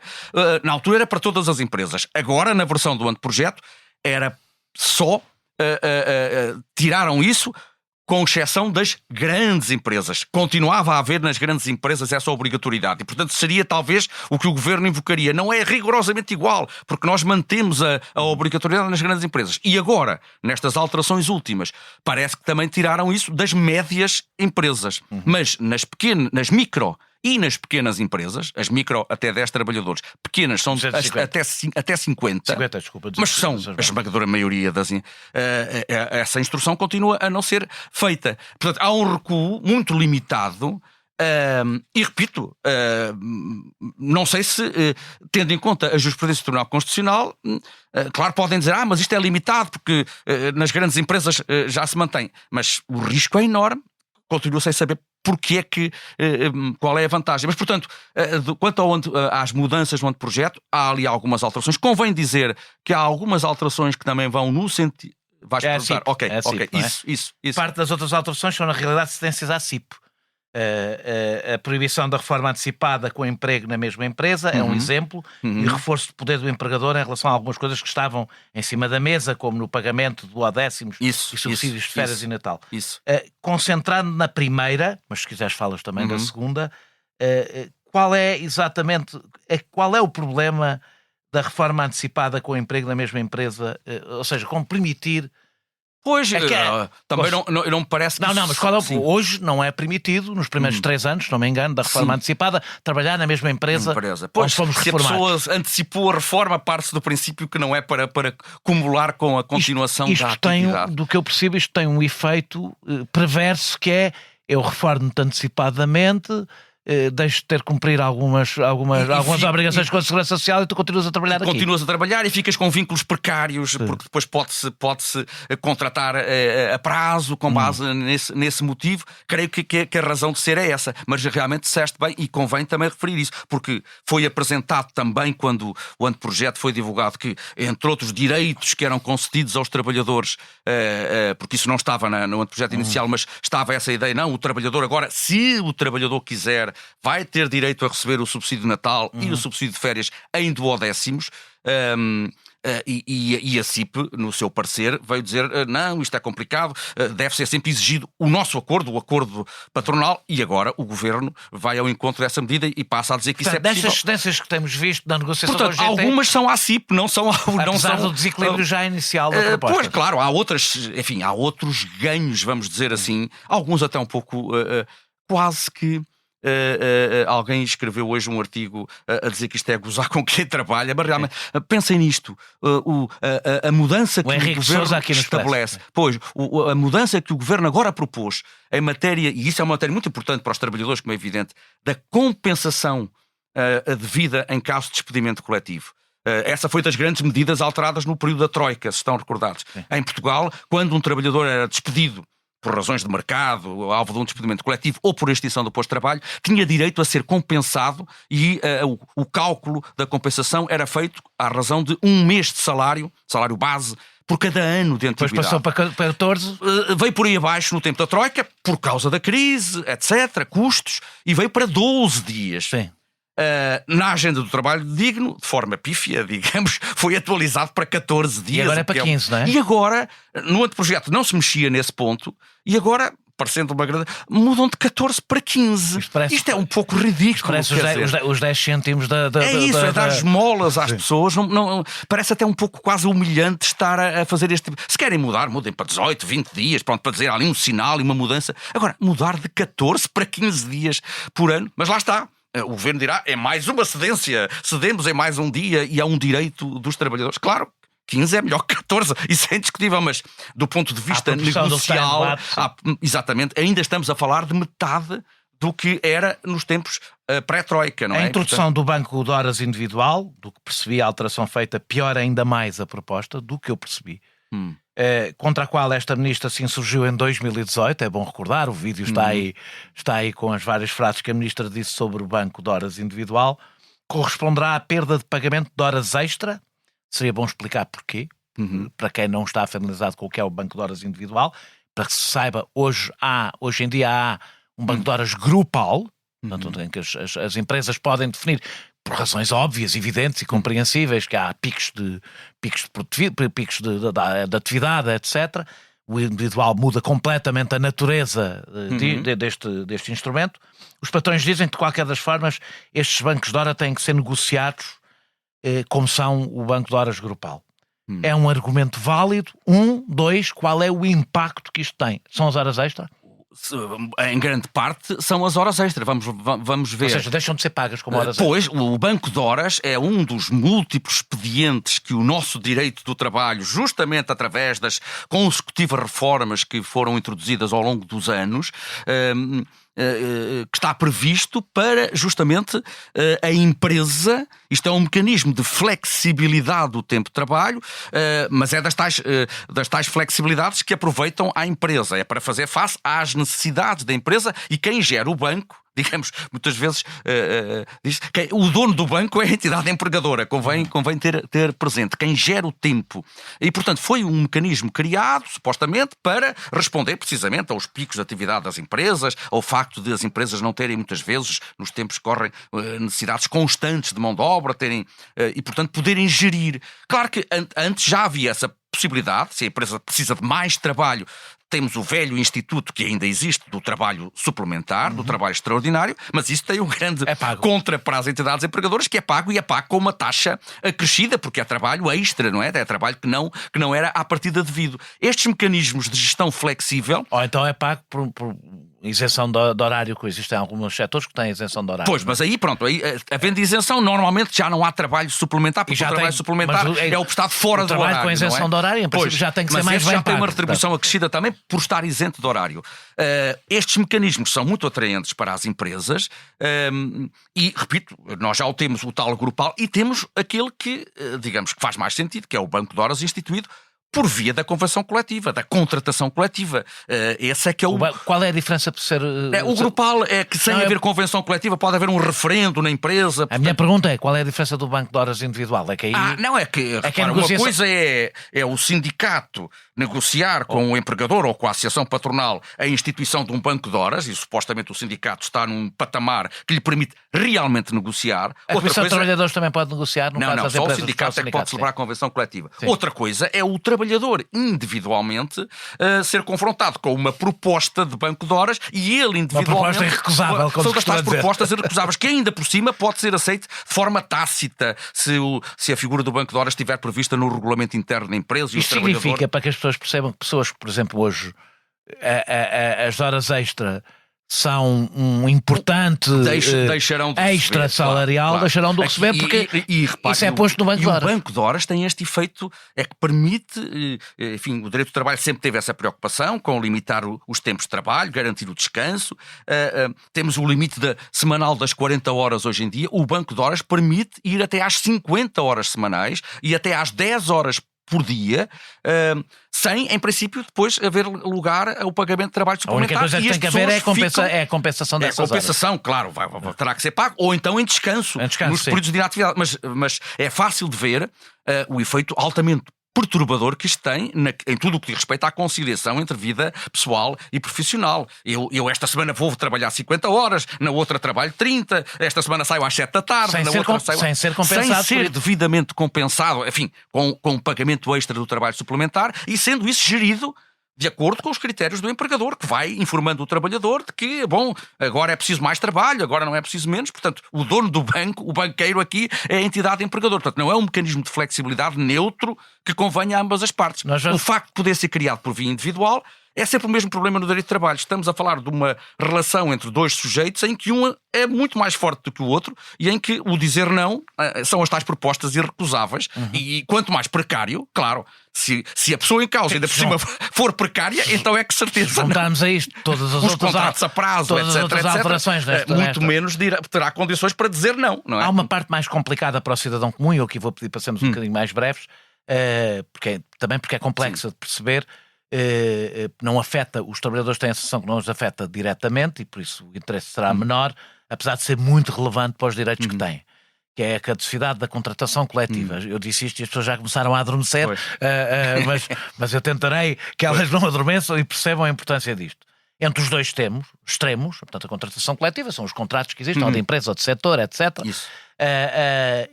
Na altura era para todas as empresas. Agora, na versão do anteprojeto, era só tiraram isso, com exceção das grandes empresas. Continuava a haver nas grandes empresas essa obrigatoriedade. E, portanto, seria talvez o que o governo invocaria. Não é rigorosamente igual, porque nós mantemos a obrigatoriedade nas grandes empresas. E agora, nestas alterações últimas, parece que também tiraram isso das médias empresas. Mas nas micro e nas pequenas empresas, as micro até 10 trabalhadores, pequenas são até 50,
desculpa,
mas são a esmagadora maioria essa instrução continua a não ser feita. Portanto, há um recuo muito limitado. E repito, não sei se, tendo em conta a jurisprudência do Tribunal Constitucional, claro, podem dizer, mas isto é limitado porque nas grandes empresas já se mantém, mas o risco é enorme, continuo sem saber porque é que, qual é a vantagem. Mas, portanto, quanto às mudanças no anteprojeto, há ali algumas alterações. Convém dizer que há algumas alterações que também vão no sentido... Vais perguntar, ok, isso.
Parte das outras alterações são, na realidade, cedências à CIP. A proibição da reforma antecipada com emprego na mesma empresa é um exemplo, e reforço de poder do empregador em relação a algumas coisas que estavam em cima da mesa, como no pagamento de duodécimos e subsídios de férias e Natal. Concentrando na primeira, mas se quiseres falas também da segunda, qual é o problema da reforma antecipada com emprego na mesma empresa, ou seja, como permitir...
Pois, também não me parece que...
Não, mas qual é hoje não é permitido, nos primeiros 3 anos, se não me engano, da reforma antecipada, trabalhar na mesma empresa.
Pois, se a pessoa antecipou a reforma, parte-se do princípio que não é para acumular com a continuação da atividade.
Do que eu percebo, isto tem um efeito perverso, que é, eu reformo-te antecipadamente... deixo de ter que cumprir algumas obrigações com a Segurança Social e tu continuas a trabalhar aqui.
Continuas a trabalhar e ficas com vínculos precários, porque depois pode-se contratar a prazo com base nesse motivo. Creio que a razão de ser é essa, mas realmente disseste bem e convém também referir isso, porque foi apresentado também quando o anteprojeto foi divulgado que, entre outros direitos que eram concedidos aos trabalhadores, porque isso não estava no anteprojeto inicial, mas estava essa ideia, não, o trabalhador agora, se o trabalhador quiser, vai ter direito a receber o subsídio de Natal e o subsídio de férias em duodécimos. E a CIP, no seu parecer, veio dizer não, isto é complicado, deve ser sempre exigido o nosso acordo, o acordo patronal, e agora o Governo vai ao encontro dessa medida e passa a dizer que isso é possível.
Destas cedências que temos visto na negociação,
portanto, algumas são à CIP, não são
apesar do desequilíbrio já inicial da proposta.
Pois, claro, há outros ganhos, vamos dizer assim, alguns até um pouco quase que... alguém escreveu hoje um artigo a dizer que isto é gozar com quem trabalha, mas realmente pensem nisto, a mudança que o Governo estabelece, a mudança que o Governo agora propôs em matéria, e isso é uma matéria muito importante para os trabalhadores, como é evidente, da compensação devida em caso de despedimento coletivo. Essa foi das grandes medidas alteradas no período da Troika, se estão recordados. Em Portugal, quando um trabalhador era despedido por razões de mercado, alvo de um despedimento coletivo ou por extinção do posto de trabalho, tinha direito a ser compensado e o cálculo da compensação era feito à razão de 1 mês de salário base, por cada ano de antiguidade.
Depois passou para 14.
Veio por aí abaixo no tempo da Troika, por causa da crise, etc., custos, e veio para 12 dias.
Sim.
Na agenda do trabalho digno, de forma pífia, digamos, foi atualizado para 14 dias.
E agora é para 15, não é?
E agora, no anteprojeto não se mexia nesse ponto, e agora, parecendo uma grande... mudam de 14 para 15. Isto é um pouco ridículo.
Parece os 10 cêntimos da...
É dar esmolas às pessoas. Não, parece até um pouco quase humilhante estar a fazer este tipo... Se querem mudar, mudem para 18, 20 dias, pronto, para dizer ali um sinal e uma mudança. Agora, mudar de 14 para 15 dias por ano, mas lá está. O Governo dirá, é mais uma cedência, cedemos em mais um dia e é um direito dos trabalhadores. Claro, 15 é melhor que 14, isso é indiscutível, mas do ponto de vista negocial, exatamente, ainda estamos a falar de metade do que era nos tempos pré-Troika, não é?
A introdução do banco de horas individual, do que percebi, a alteração feita, piora ainda mais a proposta, do que eu percebi. Contra a qual esta ministra se insurgiu em 2018, é bom recordar, o vídeo está aí com as várias frases que a ministra disse sobre o banco de horas individual, corresponderá à perda de pagamento de horas extra. Seria bom explicar porquê, para quem não está familiarizado com o que é o banco de horas individual, para que se saiba, hoje em dia há um banco de horas grupal, portanto, em que as empresas podem definir, por razões óbvias, evidentes e compreensíveis, que há picos de atividade, etc. O individual muda completamente a natureza deste instrumento. Os patrões dizem que, de qualquer das formas, estes bancos de hora têm que ser negociados como são o banco de horas grupal. É um argumento válido. 1, 2, qual é o impacto que isto tem? São as horas extra?
em grande parte, são as horas extras. Vamos ver.
Ou seja, deixam de ser pagas como horas extras.
Pois, o banco de horas é um dos múltiplos expedientes que o nosso direito do trabalho, justamente através das consecutivas reformas que foram introduzidas ao longo dos anos, que está previsto para justamente a empresa. Isto é um mecanismo de flexibilidade do tempo de trabalho, mas é das tais flexibilidades que aproveitam a empresa. É para fazer face às necessidades da empresa, e quem gera o banco, digamos, muitas vezes diz que o dono do banco é a entidade empregadora, convém ter presente quem gera o tempo. E, portanto, foi um mecanismo criado, supostamente, para responder precisamente aos picos de atividade das empresas, ao facto de as empresas não terem, muitas vezes, nos tempos que correm, necessidades constantes de mão de obra, e, portanto, poderem gerir. Claro que antes já havia essa possibilidade. Se a empresa precisa de mais trabalho, temos o velho instituto que ainda existe do trabalho suplementar, do trabalho extraordinário, mas isso tem um grande contra para as entidades empregadoras, que é pago, e é pago com uma taxa acrescida, porque é trabalho extra, não é? É trabalho que não era à partida devido. Estes mecanismos de gestão flexível...
Ou então é pago por isenção de horário, que existem alguns setores que têm isenção de horário.
Pois, mas aí, pronto, havendo isenção, normalmente já não há trabalho suplementar, porque o trabalho suplementar é o que está fora do horário.
O trabalho com isenção de horário, em princípio, já tem que ser mais bem pago.
Mas já tem uma retribuição acrescida também por estar isento de horário. Estes mecanismos são muito atraentes para as empresas e, repito, nós já temos o tal grupal e temos aquele que, digamos, que faz mais sentido, que é o banco de horas instituído por via da convenção coletiva, da contratação coletiva. Esse é que é o...
Qual é a diferença por ser...
O grupal é que, sem haver convenção coletiva, pode haver um referendo na empresa.
A minha pergunta é, qual é a diferença do banco de horas individual? É que aí...
Não, é que uma coisa é o sindicato negociar com o empregador ou com a associação patronal a instituição de um banco de horas, e supostamente o sindicato está num patamar que lhe permite realmente negociar.
A Comissão de Trabalhadores também pode negociar, no caso das
só
empresas.
O sindicato é que pode celebrar a convenção coletiva. Sim. Outra coisa é o trabalhador individualmente ser confrontado com uma proposta de banco de horas, e ele individualmente...
Uma proposta irrecusável, como
são das tais
dizer.
propostas irrecusáveis, que ainda por cima pode ser aceite de forma tácita se a figura do banco de horas estiver prevista no regulamento interno da empresa.
Isto significa, para que as pessoas percebam, que pessoas que, por exemplo, hoje as horas extra são um importante
deixarão de
extra
receber,
salarial,
claro.
Deixarão de receber, porque
repare,
isso é posto no banco de horas.
O banco de horas tem este efeito, é que permite, enfim, o direito do trabalho sempre teve essa preocupação com limitar os tempos de trabalho, garantir o descanso. Temos o limite semanal das 40 horas hoje em dia. O banco de horas permite ir até às 50 horas semanais e até às 10 horas por dia, sem, em princípio, depois haver lugar ao pagamento de trabalho suplementar.
A única coisa que tem que haver é a compensação dessas horas.
A compensação, claro, terá que ser pago, ou então em descanso nos períodos de inatividade. Mas é fácil de ver o efeito altamente perturbador que isto tem em tudo o que diz respeito à conciliação entre vida pessoal e profissional. Eu esta semana vou trabalhar 50 horas, na outra trabalho 30, esta semana saio às 7 da tarde,
sem ser compensado,
sem ser devidamente compensado, enfim, com um pagamento extra do trabalho suplementar, e sendo isso gerido de acordo com os critérios do empregador, que vai informando o trabalhador de que, bom, agora é preciso mais trabalho, agora não é preciso menos. Portanto, o dono do banco, o banqueiro aqui, é a entidade empregadora. Portanto, não é um mecanismo de flexibilidade neutro que convenha a ambas as partes. O facto de poder ser criado por via individual é sempre o mesmo problema no direito de trabalho. Estamos a falar de uma relação entre dois sujeitos em que um é muito mais forte do que o outro e em que o dizer não são as tais propostas irrecusáveis. E quanto mais precário, claro, se a pessoa em causa ainda por cima for precária, então é que certeza
juntarmos a isto todas as
os contratos a prazo, etc. Muito menos terá condições para dizer não é?
Há uma parte mais complicada para o cidadão comum, e eu aqui vou pedir para sermos um bocadinho mais breves, porque é complexa de perceber. Não afeta, os trabalhadores têm a sensação que não os afeta diretamente, e por isso o interesse será menor, apesar de ser muito relevante para os direitos que têm, que é a caducidade da contratação coletiva. Eu disse isto e as pessoas já começaram a adormecer, mas eu tentarei que elas não adormeçam e percebam a importância disto. Entre os dois extremos, portanto a contratação coletiva são os contratos que existem, ou de empresa ou de setor, etc.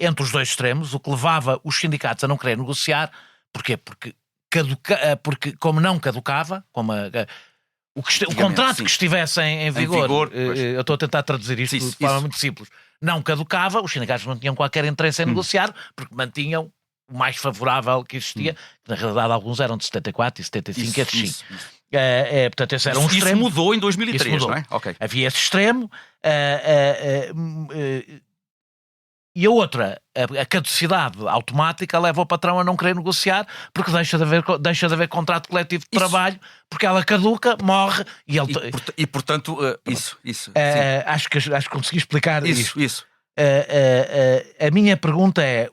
Entre os dois extremos, o que levava os sindicatos a não querer negociar. Porquê? Porque como não caducava, o contrato que estivesse em vigor, eu estou a tentar traduzir isto de forma muito simples, não caducava, os sindicatos não tinham qualquer interesse em negociar, porque mantinham o mais favorável que existia, que na realidade alguns eram de 74 e 75, esses sim. Portanto, esse era um
Isso
extremo.
mudou em 2003,
Isso mudou.
não é? Ok.
Havia esse extremo. E a outra, a caducidade automática, leva o patrão a não querer negociar porque deixa de haver contrato coletivo de trabalho, porque ela caduca, morre e ele...
Portanto, isso. Sim.
Acho que consegui explicar isto.
Isso.
A minha pergunta é: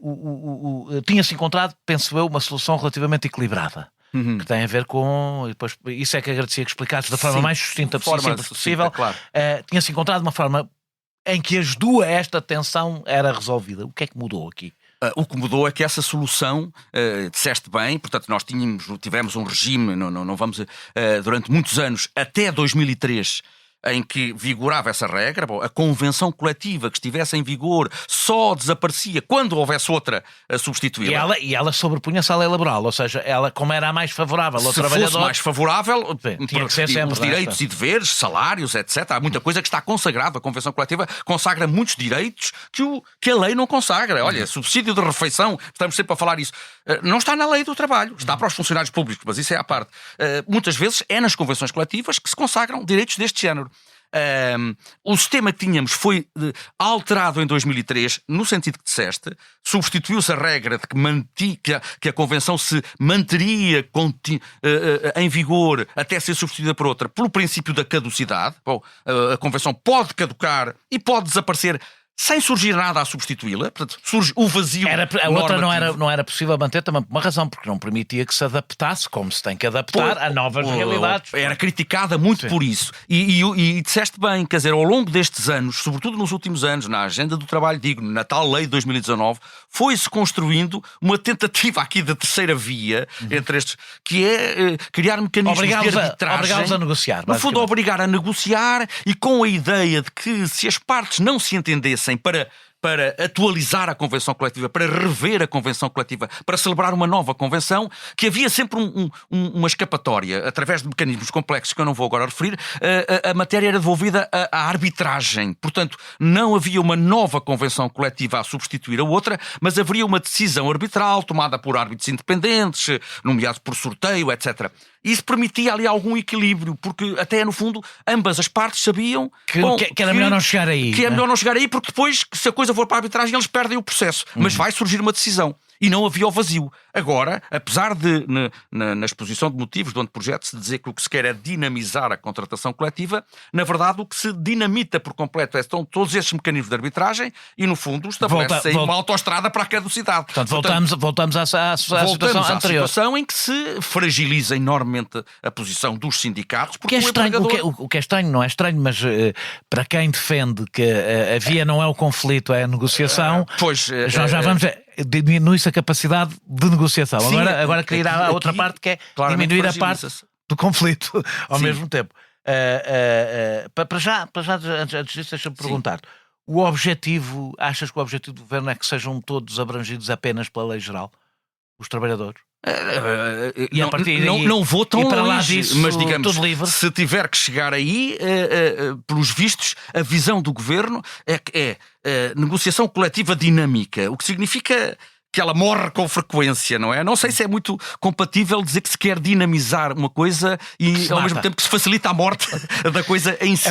tinha-se encontrado, penso eu, uma solução relativamente equilibrada. Que tem a ver com... E depois, isso é que agradecia que explicasses da forma mais sucinta possível.
Claro.
Tinha-se encontrado uma forma em que esta tensão era resolvida. O que é que mudou aqui?
O que mudou é que essa solução, disseste bem, portanto nós tivemos um regime, não vamos, durante muitos anos, até 2003, em que vigorava essa regra. Bom, a convenção coletiva que estivesse em vigor só desaparecia quando houvesse outra a substituí-la.
E ela sobrepunha-se à lei laboral, ou seja, ela, como era a mais favorável ao trabalhador...
Se fosse mais favorável,
tinha que ser sempre
os direitos e deveres, salários, etc. Há muita coisa que está consagrada. A convenção coletiva consagra muitos direitos que a lei não consagra. Olha, subsídio de refeição, estamos sempre a falar isso. Não está na lei do trabalho, está para os funcionários públicos, mas isso é à parte. Muitas vezes é nas convenções coletivas que se consagram direitos deste género. O sistema que tínhamos foi alterado em 2003, no sentido que disseste. Substituiu-se a regra de que a Convenção se manteria em vigor até ser substituída por outra, pelo princípio da caducidade. Bom, a Convenção pode caducar e pode desaparecer sem surgir nada a substituí-la. Portanto, surge o vazio.
A outra não era possível manter também por uma razão, porque não permitia que se adaptasse, como se tem que adaptar a novas realidades.
Era criticada muito por isso. E disseste bem, quer dizer, ao longo destes anos, sobretudo nos últimos anos, na agenda do trabalho digno, na tal lei de 2019, foi-se construindo uma tentativa aqui da terceira via, entre estes, que é criar mecanismos de arbitragem.
Obrigá-los a negociar.
No fundo, obrigar a negociar, e com a ideia de que se as partes não se entendessem para atualizar a convenção coletiva, para rever a convenção coletiva, para celebrar uma nova convenção, que havia sempre uma escapatória, através de mecanismos complexos que eu não vou agora referir. A matéria era devolvida à arbitragem. Portanto, não havia uma nova convenção coletiva a substituir a outra, mas haveria uma decisão arbitral tomada por árbitros independentes, nomeados por sorteio, etc. Isso permitia ali algum equilíbrio, porque até no fundo ambas as partes sabiam
que era melhor não chegar aí.
Que é melhor não chegar aí, porque depois, se a coisa for para a arbitragem, eles perdem o processo. Mas vai surgir uma decisão. E não havia o vazio. Agora, apesar de, na exposição de motivos do anteprojeto, se dizer que o que se quer é dinamizar a contratação coletiva, na verdade o que se dinamita por completo são todos esses mecanismos de arbitragem e, no fundo, estabelece uma autoestrada para a caducidade.
Portanto, voltamos à situação anterior.
À situação em que se fragiliza enormemente a posição dos sindicatos.
O que é estranho, não é estranho, mas para quem defende que a via não é o conflito, é a negociação, já vamos... Diminui-se a capacidade de negociação. Sim, agora queria ir à outra parte, que é diminuir a parte do conflito ao mesmo tempo. Para já, antes disso, deixa-me perguntar. Achas que o objetivo do governo é que sejam todos abrangidos apenas pela lei geral? Os trabalhadores?
E a partir daí, não vou tão longe,
disso,
mas digamos, se tiver que chegar aí, pelos vistos, a visão do governo é negociação coletiva dinâmica, o que significa que ela morre com frequência, não é? Não sei se é muito compatível dizer que se quer dinamizar uma coisa e ao mesmo tempo que se facilita a morte da coisa em si.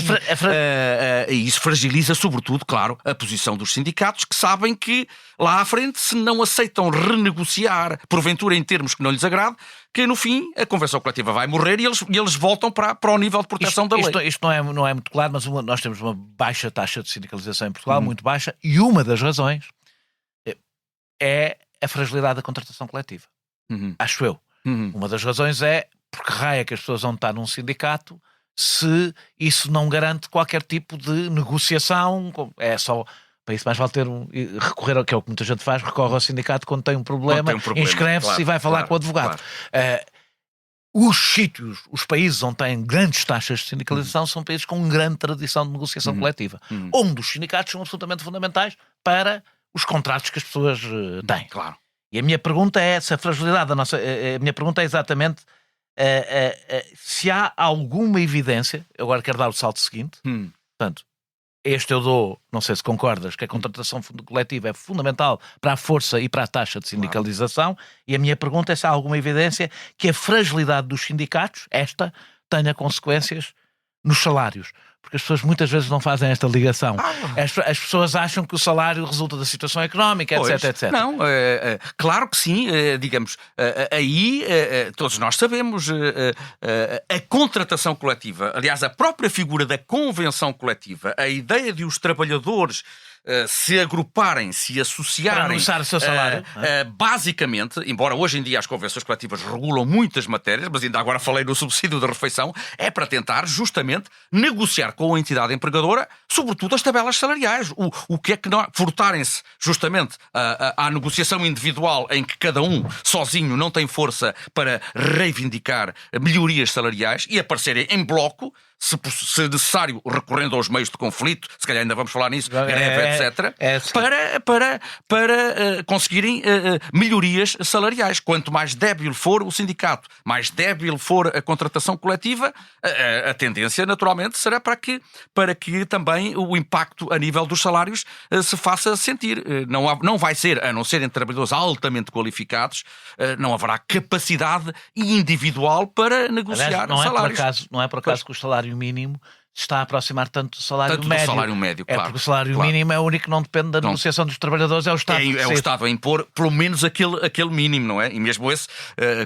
E isso fragiliza, sobretudo, claro, a posição dos sindicatos, que sabem que lá à frente, se não aceitam renegociar, porventura em termos que não lhes agrade, que no fim a convenção coletiva vai morrer e eles voltam para o nível de proteção da lei.
Isto não é muito claro, mas nós temos uma baixa taxa de sindicalização em Portugal, muito baixa, e uma das razões é a fragilidade da contratação coletiva. Acho eu. Uma das razões é porque raia que as pessoas vão estar num sindicato se isso não garante qualquer tipo de negociação. É só... Para isso mais vale recorrer ao que é o que muita gente faz, recorre ao sindicato quando tem um problema, inscreve-se e vai falar com o advogado. Os países onde têm grandes taxas de sindicalização são países com grande tradição de negociação coletiva, onde os sindicatos são absolutamente fundamentais para os contratos que as pessoas têm.
Claro.
E a minha pergunta é se a fragilidade da nossa... A minha pergunta é exatamente se há alguma evidência, eu agora quero dar o salto seguinte, portanto, eu dou, não sei se concordas, que a contratação coletiva é fundamental para a força e para a taxa de sindicalização, e a minha pergunta é se há alguma evidência que a fragilidade dos sindicatos, tenha consequências nos salários. Porque as pessoas muitas vezes não fazem esta ligação. As pessoas acham que o salário resulta da situação económica, etc, etc.
Não, claro que sim, digamos, aí todos nós sabemos, a contratação coletiva, aliás, a própria figura da convenção coletiva, a ideia de os trabalhadores se agruparem, se associarem
para anunciar o seu salário.
Basicamente, embora hoje em dia as convenções coletivas regulam muitas matérias, mas ainda agora falei no subsídio de refeição, é para tentar justamente negociar com a entidade empregadora, sobretudo as tabelas salariais. O que é que não furtarem-se justamente à negociação individual em que cada um sozinho não tem força para reivindicar melhorias salariais e aparecerem em bloco, se necessário, recorrendo aos meios de conflito, se calhar ainda vamos falar nisso, greve, etc., para conseguirem melhorias salariais. Quanto mais débil for o sindicato, mais débil for a contratação coletiva, a tendência, naturalmente, será para que também o impacto a nível dos salários se faça sentir. Não vai ser, a não serem trabalhadores altamente qualificados, não haverá capacidade individual para negociar.
Aliás,
salários.
Não é por acaso que o salário mínimo se está a aproximar tanto do salário
Tanto
médio.
do salário médio, claro.
É porque o salário mínimo é o único que não depende da negociação dos trabalhadores, é o Estado.
É o Estado a impor pelo menos aquele mínimo, não é? E mesmo esse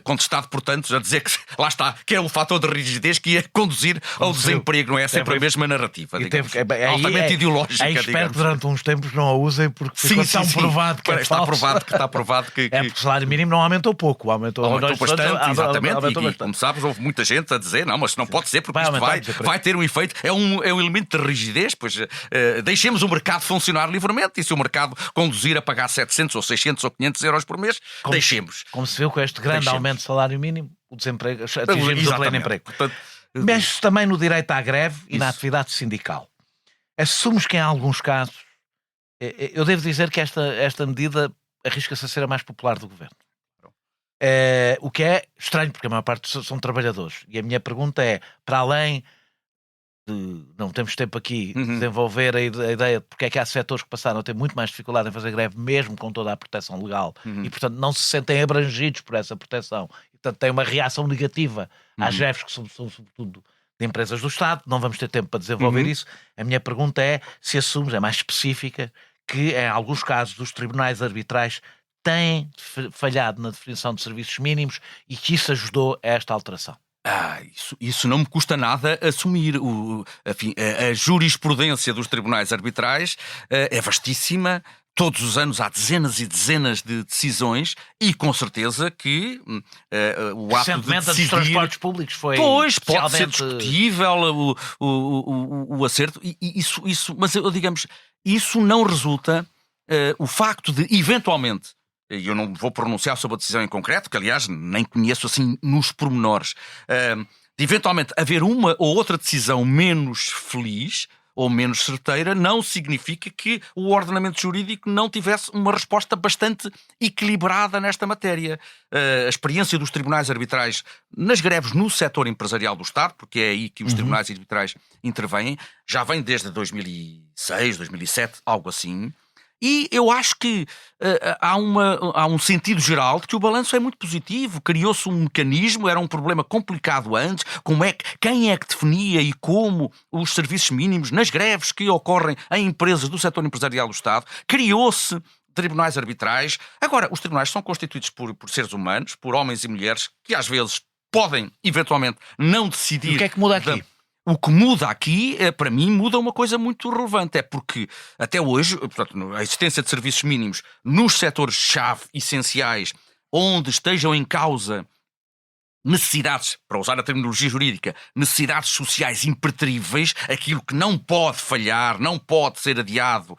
contestado, portanto, a dizer que lá está, que é o fator de rigidez que ia conduzir ao desemprego, não é? Sempre a mesma narrativa, digamos. Altamente ideológica,
aí espero que durante uns tempos não a usem, porque está provado que
está provado que
é porque o salário mínimo não aumentou pouco, aumentou
bastante, exatamente, e como sabes, houve muita gente a dizer, não, mas não pode ser, porque isto vai ter um efeito. É um elemento de rigidez, pois deixemos o mercado funcionar livremente, e se o mercado conduzir a pagar 700 ou 600 ou 500 euros por mês, deixemos.
Como se viu com este grande aumento do salário mínimo, o desemprego, atingimos o pleno emprego. Portanto, mexe também no direito à greve e na atividade sindical. Assumos que em alguns casos, eu devo dizer que esta medida arrisca-se a ser a mais popular do governo. O que é estranho, porque a maior parte são trabalhadores. E a minha pergunta é, para além não temos tempo aqui de desenvolver a ideia de porque é que há setores que passaram a ter muito mais dificuldade em fazer greve, mesmo com toda a proteção legal, e portanto não se sentem abrangidos por essa proteção, e portanto têm uma reação negativa às greves que são sobretudo de empresas do Estado. Não vamos ter tempo para desenvolver isso. A minha pergunta é se assumes, é mais específica, que em alguns casos os tribunais arbitrais têm falhado na definição de serviços mínimos e que isso ajudou a esta alteração.
Isso não me custa nada assumir. A jurisprudência dos tribunais arbitrais é vastíssima. Todos os anos há dezenas e dezenas de decisões e com certeza que o ato de decidir...
dos transportes públicos foi...
Pois, pode ser discutível o acerto. Mas, digamos, isso não resulta... o facto de, eventualmente... E eu não vou pronunciar sobre a decisão em concreto, que aliás nem conheço assim nos pormenores, de eventualmente haver uma ou outra decisão menos feliz ou menos certeira, não significa que o ordenamento jurídico não tivesse uma resposta bastante equilibrada nesta matéria. A experiência dos tribunais arbitrais nas greves no setor empresarial do Estado, porque é aí que os tribunais arbitrais intervêm, já vem desde 2006, 2007, algo assim. E eu acho que há um sentido geral de que o balanço é muito positivo. Criou-se um mecanismo, era um problema complicado antes. Quem é que definia e como os serviços mínimos nas greves que ocorrem em empresas do setor empresarial do Estado? Criou-se tribunais arbitrais. Agora, os tribunais são constituídos por seres humanos, por homens e mulheres, que às vezes podem, eventualmente, não decidir...
E o que é que muda aqui?
O que muda aqui, para mim, muda uma coisa muito relevante. É porque, até hoje, portanto, a existência de serviços mínimos nos setores-chave essenciais, onde estejam em causa necessidades, para usar a terminologia jurídica, necessidades sociais impertríveis, aquilo que não pode falhar, não pode ser adiado,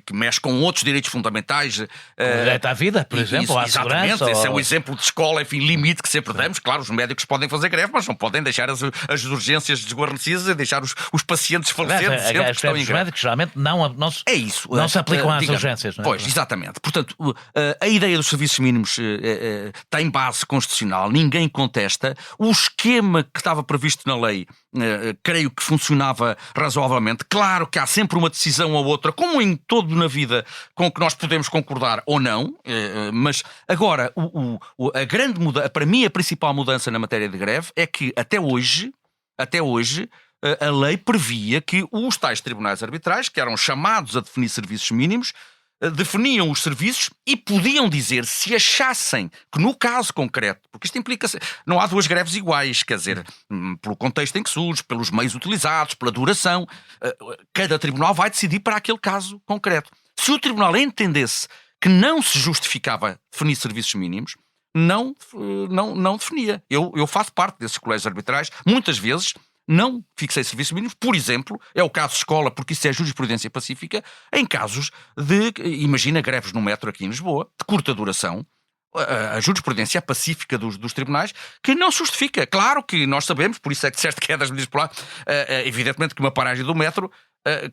que mexe com outros direitos fundamentais.
O direito à vida, por exemplo, à segurança.
Exatamente, esse é o exemplo de escola, enfim, limite que sempre damos. Claro, os médicos podem fazer greve, mas não podem deixar as urgências desguarnecidas e deixar os pacientes falecer.
Os médicos geralmente não se aplicam às urgências. Não é?
Pois, exatamente. Portanto, a ideia dos serviços mínimos tem base constitucional, ninguém contesta. O esquema que estava previsto na lei, creio que funcionava razoavelmente. Claro que há sempre uma decisão ou outra, como em todo na vida, com que nós podemos concordar ou não, mas agora, a grande mudança, para mim a principal mudança na matéria de greve é que até hoje, a lei previa que os tais tribunais arbitrais, que eram chamados a definir serviços mínimos, definiam os serviços e podiam dizer, se achassem que no caso concreto, porque isto implica, não há duas greves iguais, quer dizer, pelo contexto em que surge, pelos meios utilizados, pela duração, cada tribunal vai decidir para aquele caso concreto. Se o tribunal entendesse que não se justificava definir serviços mínimos, não definia. Eu faço parte desses colégios arbitrais, muitas vezes não fixei serviços mínimos, por exemplo, é o caso de escola, porque isso é jurisprudência pacífica, em casos de, imagina, greves no metro aqui em Lisboa, de curta duração, a jurisprudência pacífica dos tribunais, que não se justifica. Claro que nós sabemos, por isso é que disseste que é das medidas por lá, evidentemente que uma paragem do metro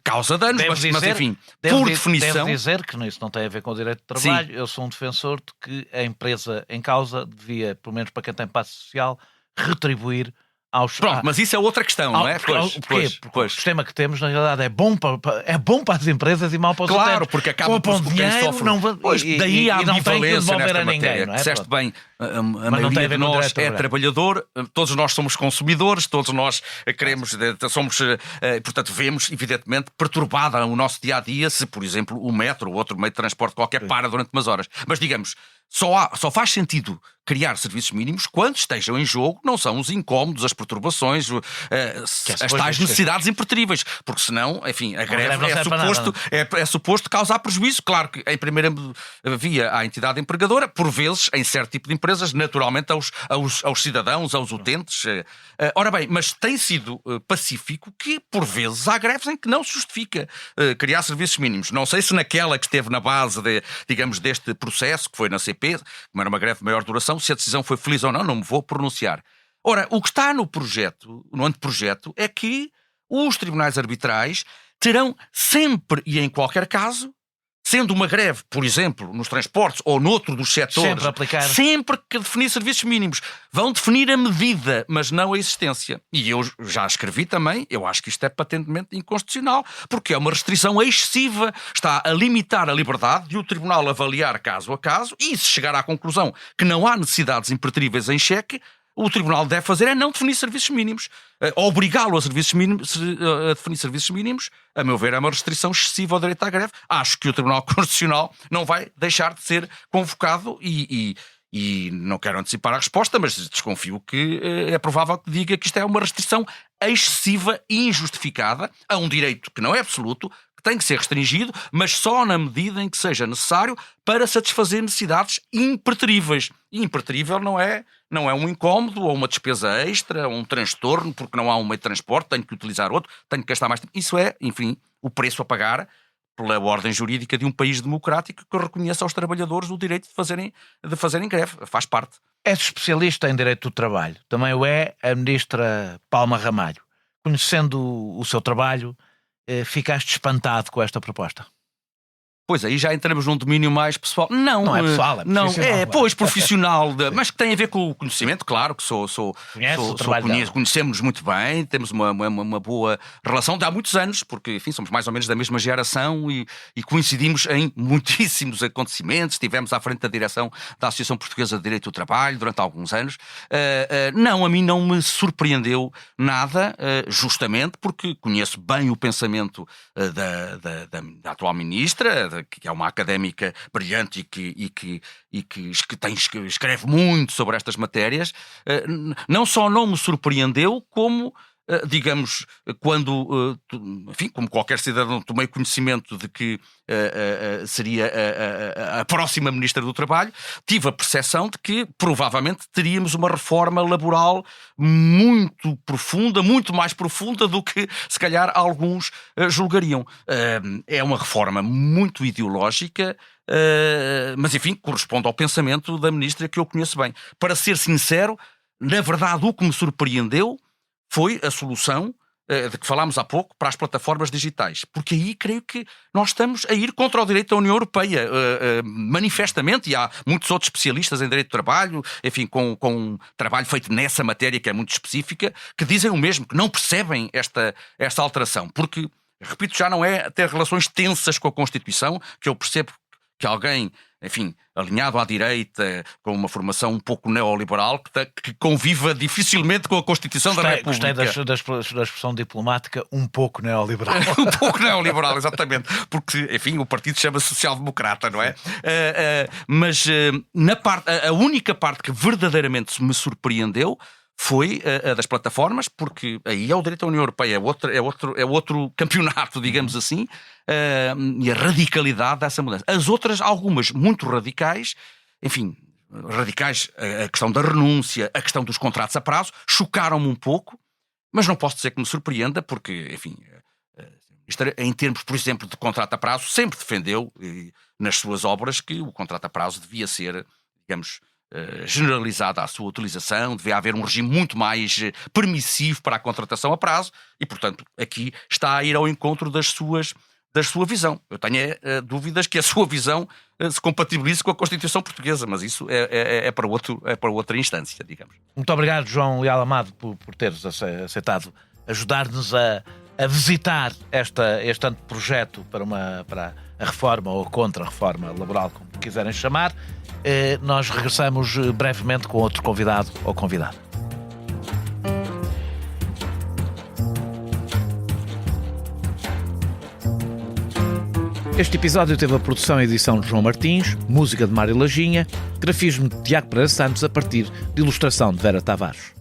causa danos, mas enfim, por definição...
Devo dizer que isso não tem a ver com o direito de trabalho. Sim. Eu sou um defensor de que a empresa em causa devia, pelo menos para quem tem passe social, retribuir aos...
Pronto, mas isso é outra questão, não é?
Porquê? Porque o sistema que temos, na realidade, é bom para as empresas e mau para os outros.
Claro, porque acaba por quem sofre. Daí a ambivalência nesta matéria. Disseste bem, a maioria de nós é trabalhador, todos nós somos consumidores, todos nós queremos, portanto, vemos, evidentemente, perturbada o nosso dia-a-dia se, por exemplo, o metro ou outro meio de transporte qualquer para durante umas horas. Mas, digamos, só faz sentido criar serviços mínimos quando estejam em jogo, não são os incómodos, as perturbações, as tais necessidades impertríveis, porque senão, enfim, a greve é suposto causar prejuízo. Claro que em primeira via à entidade empregadora, por vezes, em certo tipo de empresas, naturalmente aos cidadãos, aos utentes. Ora bem, mas tem sido pacífico que, por vezes, há greves em que não se justifica criar serviços mínimos. Não sei se naquela que esteve na base, digamos, deste processo, que foi na CP, como era uma greve de maior duração, se a decisão foi feliz ou não me vou pronunciar. Ora, o que está no anteprojeto, é que os tribunais arbitrais terão sempre e em qualquer caso, sendo uma greve, por exemplo, nos transportes ou noutro dos setores, sempre que definir serviços mínimos, vão definir a medida, mas não a existência. E eu já escrevi também, eu acho que isto é patentemente inconstitucional, porque é uma restrição excessiva, está a limitar a liberdade de o tribunal avaliar caso a caso, e se chegar à conclusão que não há necessidades impertríveis em xeque, o tribunal deve fazer é não definir serviços mínimos. Obrigá-lo a definir serviços mínimos, a meu ver, é uma restrição excessiva ao direito à greve. Acho que o Tribunal Constitucional não vai deixar de ser convocado e não quero antecipar a resposta, mas desconfio que é provável que diga que isto é uma restrição excessiva e injustificada a um direito que não é absoluto, que tem que ser restringido, mas só na medida em que seja necessário para satisfazer necessidades impertríveis. E impertrível não é um incómodo ou uma despesa extra, ou um transtorno, porque não há um meio de transporte, tenho que utilizar outro, tenho que gastar mais tempo. Isso é, enfim, o preço a pagar pela ordem jurídica de um país democrático que reconheça aos trabalhadores o direito de fazerem greve. Faz parte.
És especialista em direito do trabalho. Também o é a ministra Palma Ramalho. Conhecendo o seu trabalho, ficaste espantado com esta proposta?
Pois aí já entramos num domínio mais pessoal. Não
é pessoal, é profissional.
Profissional, mas que tem a ver com o conhecimento, claro que conhecemos-nos muito bem, temos uma boa relação de há muitos anos, porque, enfim, somos mais ou menos da mesma geração e coincidimos em muitíssimos acontecimentos. Estivemos à frente da direção da Associação Portuguesa de Direito do Trabalho durante alguns anos. Não, a mim não me surpreendeu nada, justamente porque conheço bem o pensamento da atual ministra, que é uma académica brilhante e que escreve muito sobre estas matérias. Não só não me surpreendeu, como, digamos, quando, enfim, como qualquer cidadão, tomei conhecimento de que seria a próxima Ministra do Trabalho, tive a percepção de que provavelmente teríamos uma reforma laboral muito profunda, muito mais profunda do que se calhar alguns julgariam. É uma reforma muito ideológica, mas enfim, corresponde ao pensamento da Ministra que eu conheço bem. Para ser sincero, na verdade o que me surpreendeu foi a solução de que falámos há pouco, para as plataformas digitais. Porque aí creio que nós estamos a ir contra o direito da União Europeia, manifestamente, e há muitos outros especialistas em direito do trabalho, enfim, com um trabalho feito nessa matéria que é muito específica, que dizem o mesmo, que não percebem esta alteração. Porque, repito, já não é ter relações tensas com a Constituição, que eu percebo que alguém, enfim, alinhado à direita, com uma formação um pouco neoliberal, que conviva dificilmente com a Constituição da República.
Gostei da expressão diplomática, um pouco neoliberal.
Um pouco neoliberal, exatamente. Porque, enfim, o partido chama-se social-democrata, não é? Mas a única parte que verdadeiramente me surpreendeu foi a das plataformas, porque aí é o direito da União Europeia, é outro campeonato, digamos assim, e a radicalidade dessa mudança. As outras, algumas muito radicais, enfim, a questão da renúncia, a questão dos contratos a prazo, chocaram-me um pouco, mas não posso dizer que me surpreenda, porque, enfim, em termos, por exemplo, de contrato a prazo, sempre defendeu nas suas obras que o contrato a prazo devia ser, digamos, generalizada a sua utilização, devia haver um regime muito mais permissivo para a contratação a prazo e, portanto, aqui está a ir ao encontro da sua visão. Eu tenho dúvidas que a sua visão se compatibilize com a Constituição portuguesa, mas isso é para outra instância, digamos.
Muito obrigado, João Leal Amado, por teres aceitado ajudar-nos a visitar este anteprojeto para a reforma ou contra a reforma laboral, como quiserem chamar. Nós regressamos brevemente com outro convidado ou convidada. Este episódio teve a produção e edição de João Martins, música de Mário Lajinha, grafismo de Tiago Pereira Santos a partir de ilustração de Vera Tavares.